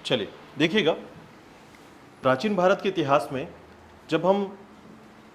चलिए देखिएगा, प्राचीन भारत के इतिहास में जब हम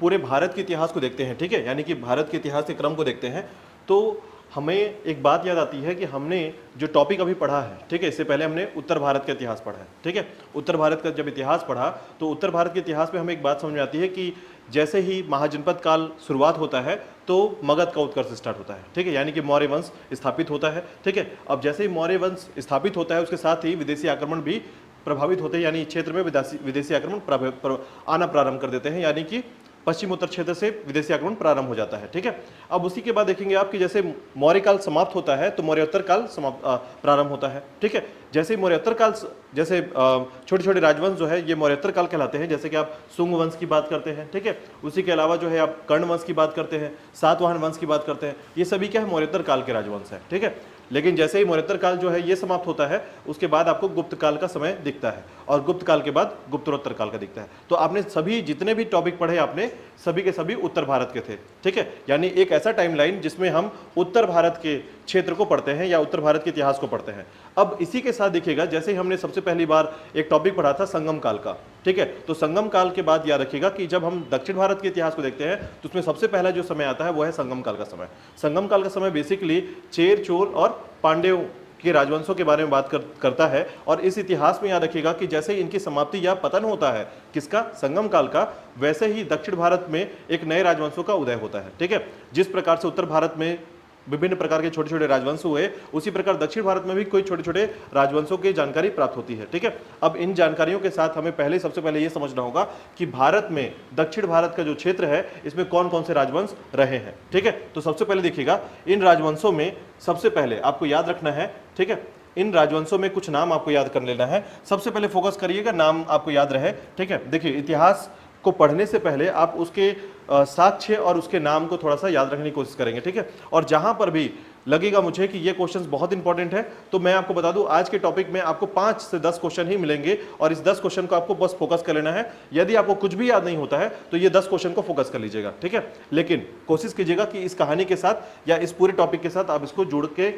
पूरे भारत के इतिहास को देखते हैं, ठीक है, यानी कि भारत के इतिहास के क्रम को देखते हैं, तो हमें एक बात याद आती है कि हमने जो टॉपिक अभी पढ़ा है, ठीक है, इससे पहले हमने उत्तर भारत का इतिहास पढ़ा है, ठीक है। उत्तर भारत का जब इतिहास पढ़ा तो उत्तर भारत के इतिहास में हमें एक बात समझ में आती है कि जैसे ही महाजनपद काल शुरुआत होता है तो मगध का उत्कर्ष स्टार्ट होता है, ठीक है, यानी कि मौर्य वंश स्थापित होता है, ठीक है। अब जैसे ही मौर्य वंश स्थापित होता है उसके साथ ही विदेशी आक्रमण भी प्रभावित होते हैं, यानी क्षेत्र में विदेशी आक्रमण आना प्रारंभ कर देते हैं, यानी कि पश्चिम उत्तर क्षेत्र से विदेशी आक्रमण प्रारंभ हो जाता है, ठीक है। अब उसी के बाद देखेंगे आप कि जैसे मौर्य काल समाप्त होता है तो मौर्योत्तर काल प्रारंभ होता है, ठीक है। जैसे मौर्योत्तर काल, जैसे छोटे छोटे राजवंश जो है ये मौर्योत्तर काल कहलाते हैं, जैसे कि आप शुंग वंश की बात करते हैं, ठीक है। उसी के अलावा जो है आप कर्ण वंश की बात करते हैं, सातवाहन वंश की बात करते हैं, ये सभी क्या है, मौर्योत्तर काल के राजवंश है, ठीक है। लेकिन जैसे ही मौर्योत्तर काल जो है ये समाप्त होता है उसके बाद आपको गुप्त काल का समय दिखता है, और गुप्त काल के बाद गुप्तोत्तर काल का दिखता है। तो आपने सभी जितने भी टॉपिक पढ़े आपने सभी के सभी उत्तर भारत के थे, ठीक है, यानी एक ऐसा टाइमलाइन जिसमें हम उत्तर भारत के क्षेत्र को पढ़ते हैं या उत्तर भारत के इतिहास को पढ़ते हैं। अब इसी के साथ देखिएगा, जैसे ही हमने सबसे पहली बार एक टॉपिक पढ़ा था संगम काल का, ठीक है, तो संगम काल के बाद याद रखिएगा कि जब हम दक्षिण भारत के इतिहास को देखते हैं तो उसमें सबसे पहला जो समय आता है वो है संगम काल का समय। संगम काल का समय बेसिकली चेर, चोल और पांड्यों के राजवंशों के बारे में बात करता है, और इस इतिहास में याद रखिएगा कि जैसे ही इनकी समाप्ति या पतन होता है किसका, संगम काल का, वैसे ही दक्षिण भारत में एक नए राजवंशों का उदय होता है, ठीक है। जिस प्रकार से उत्तर भारत में विभिन्न प्रकार के छोटे छोटे राजवंश हुए, उसी प्रकार दक्षिण भारत में भी कोई छोटे छोटे राजवंशों की जानकारी प्राप्त होती है, ठीक है। अब इन जानकारियों के साथ हमें सबसे पहले ये समझना होगा कि भारत में दक्षिण भारत का जो क्षेत्र है इसमें कौन कौन से राजवंश रहे हैं, ठीक है। तो सबसे पहले देखिएगा, इन राजवंशों में सबसे पहले आपको याद रखना है, ठीक है, इन राजवंशों में कुछ नाम आपको याद कर लेना है। सबसे पहले फोकस करिएगा, नाम आपको याद रहे, ठीक है। देखिए, इतिहास को पढ़ने से पहले आप उसके साक्ष्य और उसके नाम को थोड़ा सा याद रखने की कोशिश करेंगे, ठीक है। और जहां पर भी लगेगा मुझे कि ये क्वेश्चंस बहुत इंपॉर्टेंट है तो मैं आपको बता दूं आज के टॉपिक में आपको 5 से 10 क्वेश्चन ही मिलेंगे, और इस 10 क्वेश्चन को आपको बस फोकस कर लेना है। यदि आपको कुछ भी याद नहीं होता है तो ये 10 क्वेश्चन को फोकस कर लीजिएगा, ठीक है। लेकिन कोशिश कीजिएगा कि इस कहानी के साथ या इस पूरे टॉपिक के साथ आप इसको जोड़ के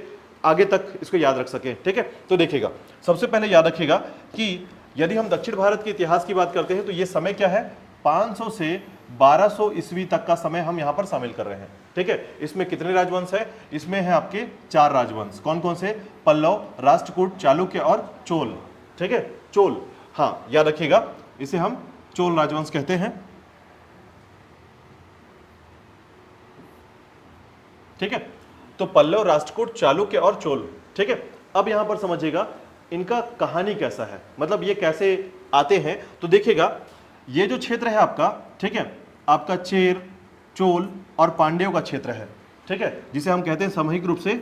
आगे तक इसको याद रख सकें, ठीक है। तो देखिएगा, सबसे पहले याद रखिएगा कि यदि हम दक्षिण भारत के इतिहास की बात करते हैं तो ये समय क्या है, 500 से 1200 ईस्वी तक का समय हम यहां पर शामिल कर रहे हैं, ठीक है। इसमें कितने राजवंश है, इसमें है आपके 4 राजवंश। कौन कौन से, पल्लव, राष्ट्रकूट, चालुक्य और चोल, ठीक है। चोल, हाँ याद रखिएगा, इसे हम चोल राजवंश कहते हैं, ठीक है। तो पल्लव, राष्ट्रकूट, चालुक्य और चोल, ठीक है। अब यहां पर समझिएगा इनका कहानी कैसा है, मतलब ये कैसे आते हैं। तो देखिएगा, ये जो क्षेत्र है आपका, ठीक है, आपका चेर, चोल और पांड्यों का क्षेत्र है, ठीक है, जिसे हम कहते हैं सामूहिक रूप से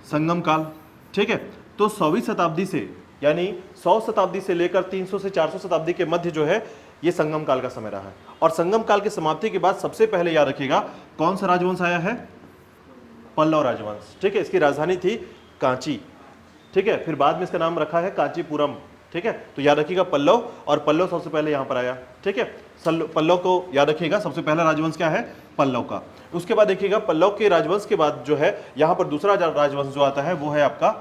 संगम काल, ठीक है। तो 100वीं शताब्दी से, यानी 100 शताब्दी से लेकर 300 से 400 शताब्दी के मध्य जो है ये संगम काल का समय रहा है। और संगम काल की समाप्ति के बाद सबसे पहले याद रखिएगा कौन सा राजवंश आया है, पल्लव राजवंश, ठीक है। इसकी राजधानी थी कांची, ठीक है, फिर बाद में इसका नाम रखा है कांचीपुरम, ठीक है। तो याद रखिएगा पल्लव, और पल्लव सबसे पहले यहां पर आया, ठीक है। पल्लव को याद रखिएगा, सबसे पहला राजवंश क्या है, पल्लव का। उसके बाद देखिएगा पल्लव के राजवंश के बाद जो है यहां पर दूसरा राजवंश जो आता है वो है आपका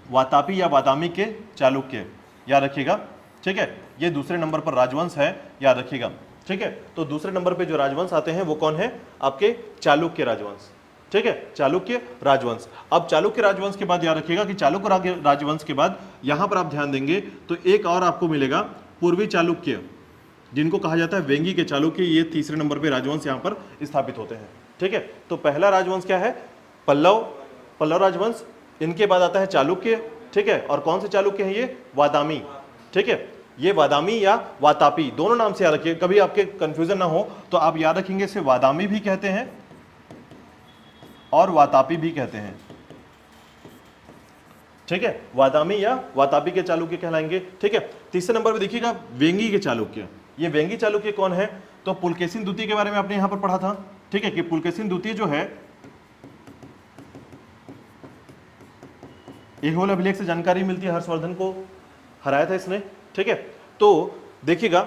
वातापी या बादामी के चालुक्य, याद रखिएगा, ठीक है। ये दूसरे नंबर पर राजवंश है, याद रखिएगा, ठीक है। तो दूसरे नंबर पे जो राजवंश आते हैं वो कौन है, आपके चालुक्य राजवंश, ठीक है, चालुक्य राजवंश। अब चालुक्य राजवंश के बाद याद रखिएगा कि चालुक्य राजवंश के बाद यहां पर आप ध्यान देंगे तो एक और आपको मिलेगा पूर्वी चालुक्य, जिनको कहा जाता है वेंगी के चालुक्य। ये तीसरे नंबर पे राजवंश यहां पर स्थापित होते हैं, ठीक है। तो पहला राजवंश क्या है, पल्लव राजवंश, इनके बाद आता है चालुक्य, ठीक है। और कौन से चालुक्य हैं ये, वादामी, ठीक है। ये वादामी या वातापी दोनों नाम से याद रखिए, कभी आपके कंफ्यूजन ना हो तो आप याद रखेंगे इसे वादामी भी कहते हैं और वातापी भी कहते हैं, ठीक है। वादामी या वातापी के चालुक्य कहलाएंगे, ठीक है। तीसरे नंबर पे देखिएगा वेंगी के चालुक्य। ये वेंगी चालुक्य कौन है, तो पुलकेशिन द्वितीय के बारे में आपने यहां पर पढ़ा था, ठीक है, कि पुलकेशिन द्वितीय जो है ऐहोल अभिलेख से जानकारी मिलती है, हर्षवर्धन को हराया था इसने, ठीक है। तो देखिएगा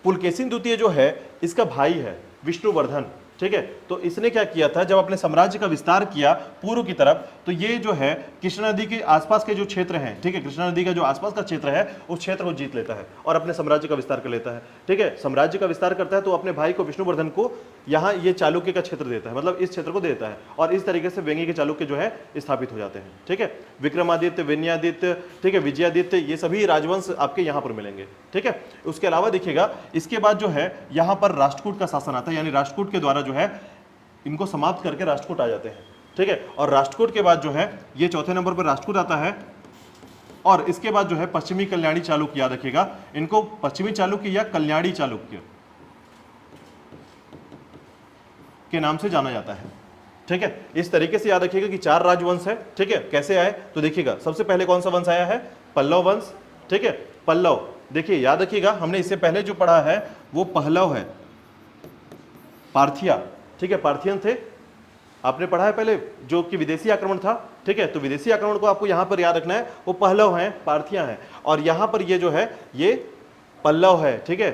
पुलकेशिन द्वितीय जो है इसका भाई है विष्णुवर्धन, ठीक है। तो इसने क्या किया था, जब अपने साम्राज्य का विस्तार किया पूर्व की तरफ, तो ये जो है कृष्णा नदी के आसपास के जो क्षेत्र हैं, ठीक है, कृष्णा नदी का जो आसपास का क्षेत्र है उस क्षेत्र को जीत लेता है और अपने साम्राज्य का विस्तार कर लेता है। ठीक है, साम्राज्य का विस्तार करता है तो अपने भाई को विष्णुवर्धन को यहाँ ये चालुक्य का क्षेत्र देता है, मतलब इस क्षेत्र को देता है, और इस तरीके से वेंगी के चालुक्य जो है स्थापित हो जाते हैं। ठीक है, विक्रमादित्य, विनयादित्य, ठीक है, विजयादित्य, ये सभी राजवंश आपके यहाँ पर मिलेंगे। ठीक है, उसके अलावा देखिएगा इसके बाद जो है यहाँ पर राष्ट्रकूट का शासन आता है, यानी राष्ट्रकूट के द्वारा जो है इनको समाप्त करके राष्ट्रकूट आ जाते हैं। ठीक है, और राष्ट्रकूट के बाद जो है ये चौथे नंबर पर राष्ट्रकूट आता है, और इसके बाद जो है पश्चिमी कल्याणी चालुक्य, याद रखिएगा इनको पश्चिमी चालुक्य या कल्याणी चालुक्य के नाम से जाना जाता है। ठीक है, इस तरीके से याद रखिएगा कि 4 राजवंश है। ठीक है, कैसे आए तो देखिएगा, सबसे पहले कौन सा वंश आया है, पल्लव वंश। ठीक है, पल्लव, देखिए याद रखिएगा हमने इससे पहले जो पढ़ा है वो पहलव है, पार्थिया। ठीक है, पार्थियन थे, आपने पढ़ा है पहले, जो कि विदेशी आक्रमण था। ठीक है, तो विदेशी आक्रमण को आपको यहां पर याद रखना है, वो पहलव हैं, पार्थिया हैं, और यहां पर ये जो है ये पल्लव है। ठीक है,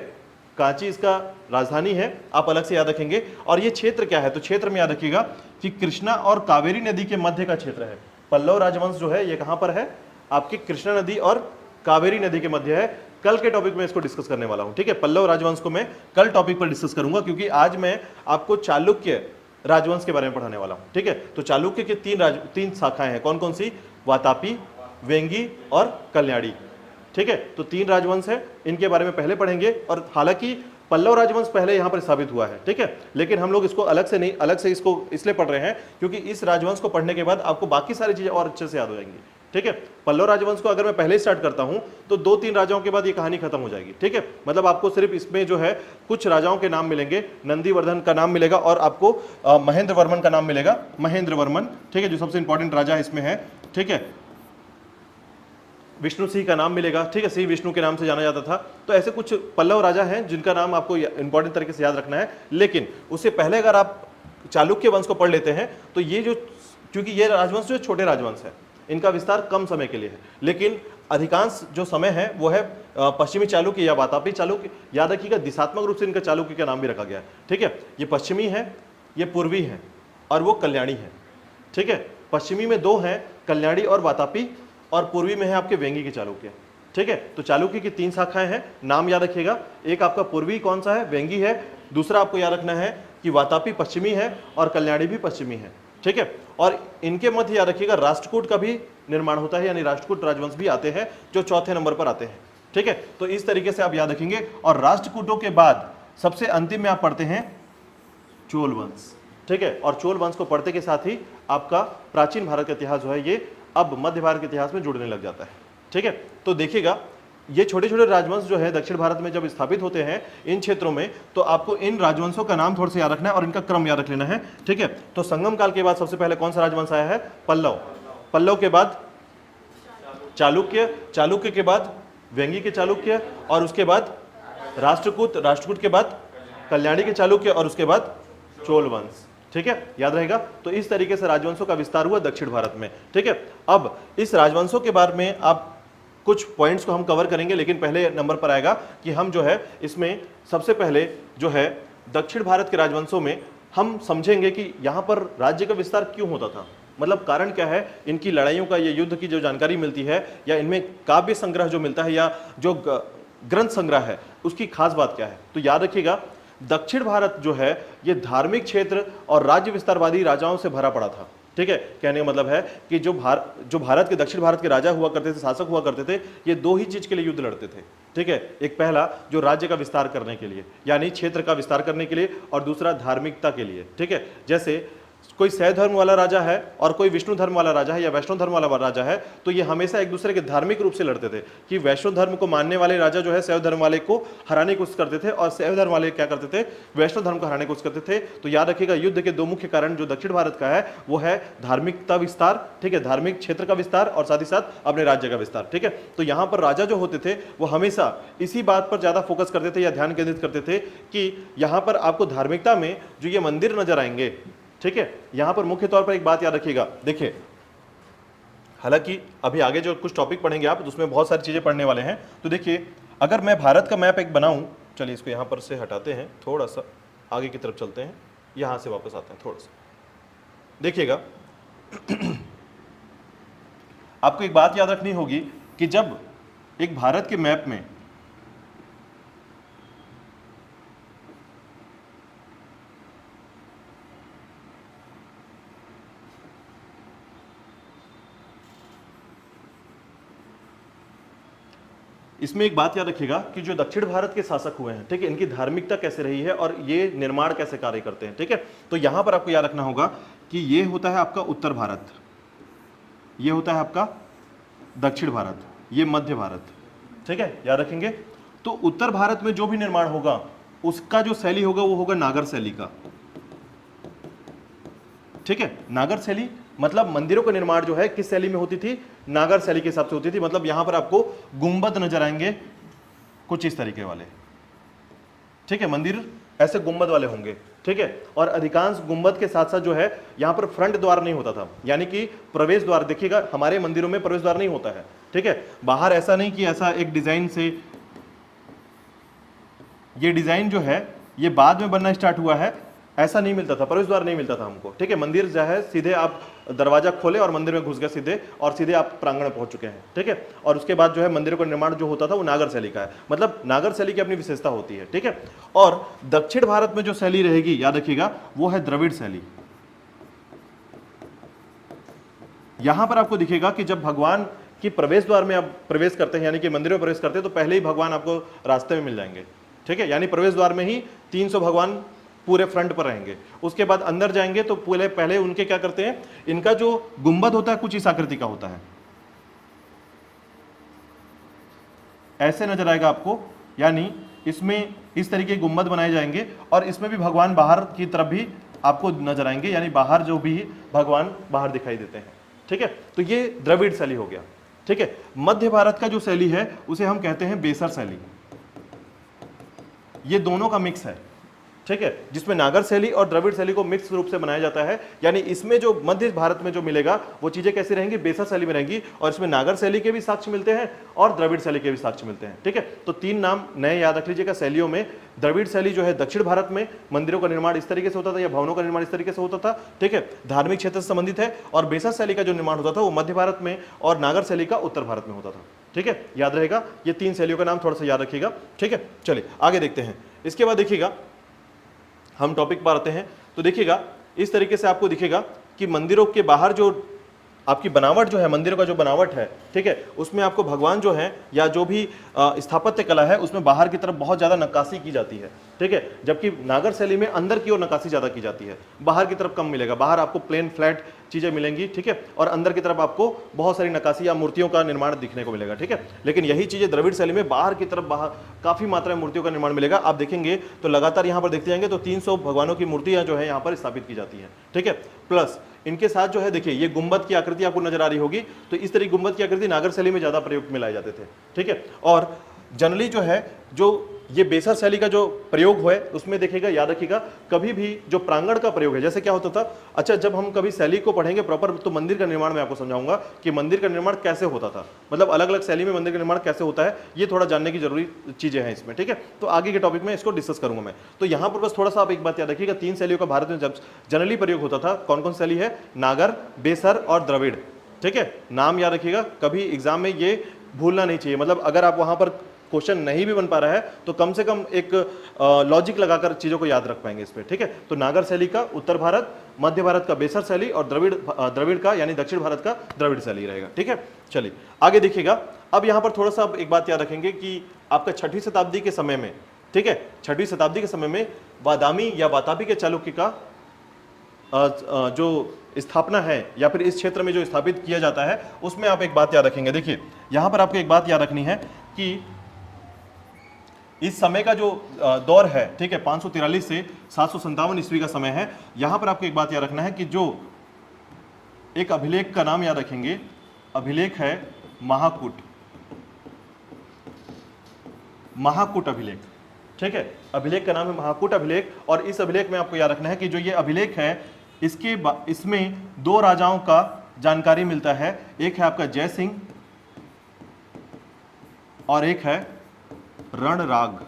कांची इसका राजधानी है, आप अलग से याद रखेंगे। और ये क्षेत्र क्या है, तो क्षेत्र में याद रखिएगा कि कृष्णा और कावेरी नदी के मध्य का क्षेत्र है। पल्लव राजवंश जो है ये कहां पर है, आपकी कृष्णा नदी और कावेरी नदी के मध्य है। कल के टॉपिक में इसको डिस्कस करने वाला हूं। ठीक है, पल्लव राजवंश को मैं कल टॉपिक पर डिस्कस करूंगा, क्योंकि आज मैं आपको चालुक्य राजवंश के बारे में पढ़ाने वाला हूं। ठीक है, तो चालुक्य के 3 शाखाएं हैं, कौन कौन सी, वातापी, वेंगी और कल्याणी। ठीक है, तो 3 राजवंश है, इनके बारे में पहले पढ़ेंगे। और हालांकि पल्लव राजवंश पहले यहाँ पर स्थापित हुआ है। ठीक है, लेकिन हम लोग इसको अलग से नहीं, अलग से इसको इसलिए पढ़ रहे हैं क्योंकि इस राजवंश को पढ़ने के बाद आपको बाकी सारी चीजें और अच्छे से याद हो जाएंगी। ठीक है, पल्लव राजवंश को अगर मैं पहले स्टार्ट करता हूं तो 2-3 राजाओं के बाद ये कहानी खत्म हो जाएगी। ठीक है, मतलब आपको सिर्फ इसमें जो है कुछ राजाओं के नाम मिलेंगे, नंदीवर्धन का नाम मिलेगा और आपको महेंद्र वर्मन का नाम मिलेगा, महेंद्र वर्मन। ठीक है, जो सबसे इंपॉर्टेंट राजा इसमें है। ठीक है, विष्णु सिंह का नाम मिलेगा। ठीक है, श्री विष्णु के नाम से जाना जाता था। तो ऐसे कुछ पल्लव राजा हैं जिनका नाम आपको इंपॉर्टेंट तरीके से याद रखना है। लेकिन उससे पहले अगर आप चालुक्य वंश को पढ़ लेते हैं तो ये जो, क्योंकि ये राजवंश जो छोटे राजवंश है, इनका विस्तार कम समय के लिए है, लेकिन अधिकांश जो समय है वो है पश्चिमी चालुक्य या वातापी चालुक्य। याद रखिएगा दिशात्मक रूप से इनका चालुक्य का नाम भी रखा गया है। ठीक है, ये पश्चिमी है, ये पूर्वी है, और वो कल्याणी है। ठीक है, पश्चिमी में 2 हैं, कल्याणी और वातापी, और पूर्वी में है आपके वेंगी के चालुक्य। ठीक है, तो चालुक्य की 3 शाखाएं हैं, नाम याद रखिएगा। एक आपका पूर्वी कौन सा है, वेंगी है। दूसरा आपको याद रखना है कि वातापी पश्चिमी है और कल्याणी भी पश्चिमी है। ठीक है, और इनके मध्य याद रखिएगा राष्ट्रकूट का भी निर्माण होता है, यानी राष्ट्रकूट राजवंश भी आते हैं जो चौथे नंबर पर आते हैं। ठीक है, तो इस तरीके से आप याद रखेंगे। और राष्ट्रकूटों के बाद सबसे अंतिम में आप पढ़ते हैं चोल वंश। ठीक है, और चोल वंश को पढ़ते के साथ ही आपका प्राचीन भारत का इतिहास जो है ये अब मध्य भारत के इतिहास में जुड़ने लग जाता है। ठीक है, तो देखिएगा ये छोटे छोटे राजवंश जो है दक्षिण भारत में जब स्थापित होते हैं इन क्षेत्रों में, तो आपको इन राजवंशों का नाम थोड़ा सा याद रखना है और इनका क्रम याद रख लेना है। ठीक है, तो संगम काल के बाद सबसे पहले कौन सा राजवंश आया है, पल्लव। पल्लव के बाद चालुक्य, चालुक्य के बाद वेंगी के चालुक्य, और उसके बाद राष्ट्रकूट, राष्ट्रकूट के बाद कल्याणी के चालुक्य, और उसके बाद चोल वंश। ठीक है, याद रहेगा। तो इस तरीके से राजवंशों का विस्तार हुआ दक्षिण भारत में। ठीक है, अब इस राजवंशों के बारे में आप कुछ पॉइंट्स को हम कवर करेंगे, लेकिन पहले नंबर पर आएगा कि हम जो है इसमें सबसे पहले जो है दक्षिण भारत के राजवंशों में हम समझेंगे कि यहाँ पर राज्य का विस्तार क्यों होता था, मतलब कारण क्या है, इनकी लड़ाइयों का, ये युद्ध की जो जानकारी मिलती है, या इनमें काव्य संग्रह जो मिलता है, या जो ग्रंथ संग्रह है, उसकी खास बात क्या है। तो याद रखिएगा दक्षिण भारत जो है ये धार्मिक क्षेत्र और राज्य विस्तारवादी राजाओं से भरा पड़ा था। ठीक है, कहने का मतलब है कि जो भारत के, दक्षिण भारत के राजा हुआ करते थे, शासक हुआ करते थे, ये 2 ही चीज के लिए युद्ध लड़ते थे। ठीक है, एक पहला जो राज्य का विस्तार करने के लिए, यानी क्षेत्र का विस्तार करने के लिए, और दूसरा धार्मिकता के लिए। ठीक है, जैसे कोई शैव धर्म वाला राजा है और कोई विष्णु धर्म वाला राजा है या वैष्णव धर्म वाला राजा है, तो ये हमेशा एक दूसरे के धार्मिक रूप से लड़ते थे कि वैष्णव धर्म को मानने वाले राजा जो है शैव धर्म वाले को हराने की कोशिश करते थे, और शैव धर्म वाले क्या करते थे, वैष्णव धर्म को हराने की कोशिश करते थे। तो याद रखिएगा युद्ध के 2 मुख्य कारण जो दक्षिण भारत का है वो है धार्मिकता विस्तार, ठीक है, धार्मिक क्षेत्र का विस्तार, और साथ ही साथ अपने राज्य का विस्तार। ठीक है, तो यहाँ पर राजा जो होते थे वो हमेशा इसी बात पर ज्यादा फोकस करते थे या ध्यान केंद्रित करते थे कि यहाँ पर आपको धार्मिकता में जो ये मंदिर नजर आएंगे, ठीक है, यहां पर मुख्य तौर पर एक बात याद रखिएगा। देखिए, हालांकि अभी आगे जो कुछ टॉपिक पढ़ेंगे आप, उसमें बहुत सारी चीजें पढ़ने वाले हैं। तो देखिए, अगर मैं भारत का मैप एक बनाऊं, चलिए इसको यहां पर से हटाते हैं, थोड़ा सा आगे की तरफ चलते हैं। यहां से वापस आते हैं थोड़ा सा, देखिएगा आपको एक बात याद रखनी होगी कि जब एक भारत के मैप में इसमें एक बात याद रखिएगा कि जो दक्षिण भारत के शासक हुए हैं, ठीक है, इनकी धार्मिकता कैसे रही है और ये निर्माण कैसे कार्य करते हैं, ठीक है। तो यहां पर आपको याद रखना होगा कि ये होता है आपका उत्तर भारत, ये होता है आपका दक्षिण भारत, ये मध्य भारत, ठीक है, याद रखेंगे। तो उत्तर भारत में जो भी निर्माण होगा उसका जो शैली होगा वो होगा नागर शैली का, ठीक है। नागर शैली मतलब मंदिरों का निर्माण जो है किस शैली में होती थी, नागर शैली के हिसाब से होती थी। मतलब यहां पर आपको गुंबद नजर आएंगे कुछ इस तरीके वाले, ठीक है, मंदिर ऐसे गुंबद वाले होंगे, ठीक है। और अधिकांश गुंबद के साथ साथ जो है यहां पर फ्रंट द्वार नहीं होता था, यानी कि प्रवेश द्वार। देखिएगा हमारे मंदिरों में प्रवेश द्वार नहीं होता है, ठीक है। बाहर ऐसा नहीं कि ऐसा एक डिजाइन से, ये डिजाइन जो है ये बाद में बनना स्टार्ट हुआ है, ऐसा नहीं मिलता था, प्रवेश द्वार नहीं मिलता था हमको, ठीक है। मंदिर जो है सीधे आप दरवाजा खोले और मंदिर में घुस गए सीधे, और सीधे आप प्रांगण में पहुंच चुके हैं, ठीक है। और उसके बाद जो है मंदिरों का निर्माण जो होता था वो नागर शैली का है, मतलब नागर शैली की अपनी विशेषता होती है, ठीक है। और दक्षिण भारत में जो शैली रहेगी याद रखिएगा वो है द्रविड़ शैली। यहां पर आपको दिखेगा कि जब भगवान की प्रवेश द्वार में आप प्रवेश करते हैं, यानी कि मंदिर में प्रवेश करते हैं, तो पहले ही भगवान आपको रास्ते में मिल जाएंगे, ठीक है। यानी प्रवेश द्वार में ही 300 भगवान पूरे फ्रंट पर रहेंगे। उसके बाद अंदर जाएंगे तो पहले उनके क्या करते हैं, इनका जो गुंबद होता है कुछ इस आकृति का होता है, ऐसे नजर आएगा आपको, यानी इसमें इस तरीके के गुंबद बनाए जाएंगे और इसमें भी भगवान बाहर की तरफ भी आपको नजर आएंगे, यानी बाहर जो भी भगवान बाहर दिखाई देते हैं, ठीक है। तो ये द्रविड़ शैली हो गया, ठीक है। मध्य भारत का जो शैली है उसे हम कहते हैं बेसर शैली। ये दोनों का मिक्स है, ठीक है, जिसमें नागर शैली और द्रविड़ शैली को मिक्स रूप से बनाया जाता है। यानी इसमें जो मध्य भारत में जो मिलेगा वो चीजें कैसी रहेंगी, बेसर शैली में रहेंगी, और इसमें नागर शैली के भी साक्ष्य मिलते हैं और द्रविड़ शैली के भी साक्ष्य मिलते हैं, ठीक है। तो 3 नाम नए याद रख लीजिएगा शैलियों में। द्रविड़ शैली जो है दक्षिण भारत में मंदिरों का निर्माण इस तरीके से होता था, या भवनों का निर्माण इस तरीके से होता था, ठीक है, धार्मिक क्षेत्र से संबंधित है। और बेसर शैली का जो निर्माण होता था वो मध्य भारत में, और नागर शैली का उत्तर भारत में होता था, ठीक है। याद रहेगा, ये 3 शैलियों का नाम थोड़ा सा याद रखिएगा, ठीक है। चलिए आगे देखते हैं। इसके बाद देखिएगा हम टॉपिक पर आते हैं, तो देखिएगा इस तरीके से आपको दिखेगा कि मंदिरों के बाहर जो आपकी बनावट जो है, मंदिरों का जो बनावट है, ठीक है, उसमें आपको भगवान जो है या जो भी स्थापत्य कला है उसमें बाहर की तरफ बहुत ज़्यादा नक्काशी की जाती है, ठीक है। जबकि नागर शैली में अंदर की ओर नक्काशी ज़्यादा की जाती है, बाहर की तरफ कम मिलेगा। बाहर आपको प्लेन फ्लैट चीज़ें मिलेंगी, ठीक है, और अंदर की तरफ आपको बहुत सारी नक्काशी या मूर्तियों का निर्माण दिखने को मिलेगा, ठीक है। लेकिन यही चीज़ें द्रविड़ शैली में बाहर की तरफ काफ़ी मात्रा में मूर्तियों का निर्माण मिलेगा। आप देखेंगे तो लगातार यहाँ पर देखते जाएंगे तो 300 भगवानों की मूर्तियाँ जो है यहाँ पर स्थापित की जाती हैं, ठीक है। प्लस इनके साथ जो है देखिए ये गुंबद की आकृति आपको नजर आ रही होगी, तो इस तरह गुंबद की आकृति नागर शैली में ज्यादा प्रयोग में लाए जाते थे, ठीक है। और जनरली जो है जो ये बेसर शैली का जो प्रयोग हुआ है उसमें देखिएगा, याद रखिएगा, कभी भी जो प्रांगण का प्रयोग है, जैसे क्या होता था, अच्छा जब हम कभी शैली को पढ़ेंगे प्रॉपर तो मंदिर का निर्माण मैं आपको समझाऊंगा कि मंदिर का निर्माण कैसे होता था, मतलब अलग अलग शैली में मंदिर का निर्माण कैसे होता है, ये थोड़ा जानने की जरूरी चीजें हैं इसमें, ठीक है। तो आगे के टॉपिक में इसको डिस्कस करूंगा मैं। तो यहाँ पर बस थोड़ा सा आप एक बात याद रखिएगा, 3 शैलियों का भारत में जब जनरली प्रयोग होता था, कौन कौन शैली है, नागर, बेसर और द्रविड़, ठीक है। नाम याद रखिएगा, कभी एग्जाम में ये भूलना नहीं चाहिए। मतलब अगर आप वहां पर क्वेश्चन नहीं भी बन पा रहा है तो कम से कम एक लॉजिक लगाकर चीजों को याद रख पाएंगे इस पे, ठीक है। तो नागर शैली का उत्तर भारत, मध्य भारत का बेसर शैली और द्रविड़ का यानी दक्षिण भारत का द्रविड़ शैली रहेगा, ठीक है। चलिए आगे देखिएगा। अब यहाँ पर थोड़ा सा एक बात याद रखेंगे कि आपका 6वीं शताब्दी के समय में, ठीक है, 6वीं शताब्दी के समय में बादामी या वातापी के चालुक्य का जो स्थापना है या फिर इस क्षेत्र में जो स्थापित किया जाता है उसमें आप एक बात याद रखेंगे। देखिए यहां पर आपको एक बात याद रखनी है कि इस समय का जो दौर है, ठीक है, 543 से 757 ईस्वी का समय है। यहां पर आपको एक बात याद रखना है कि जो एक अभिलेख का नाम याद रखेंगे, अभिलेख है महाकूट, महाकूट अभिलेख, ठीक है, अभिलेख का नाम है महाकूट अभिलेख। और इस अभिलेख में आपको याद रखना है कि जो ये अभिलेख है इसमें 2 राजाओं का जानकारी मिलता है, एक है आपका जय सिंह और एक है रणराग,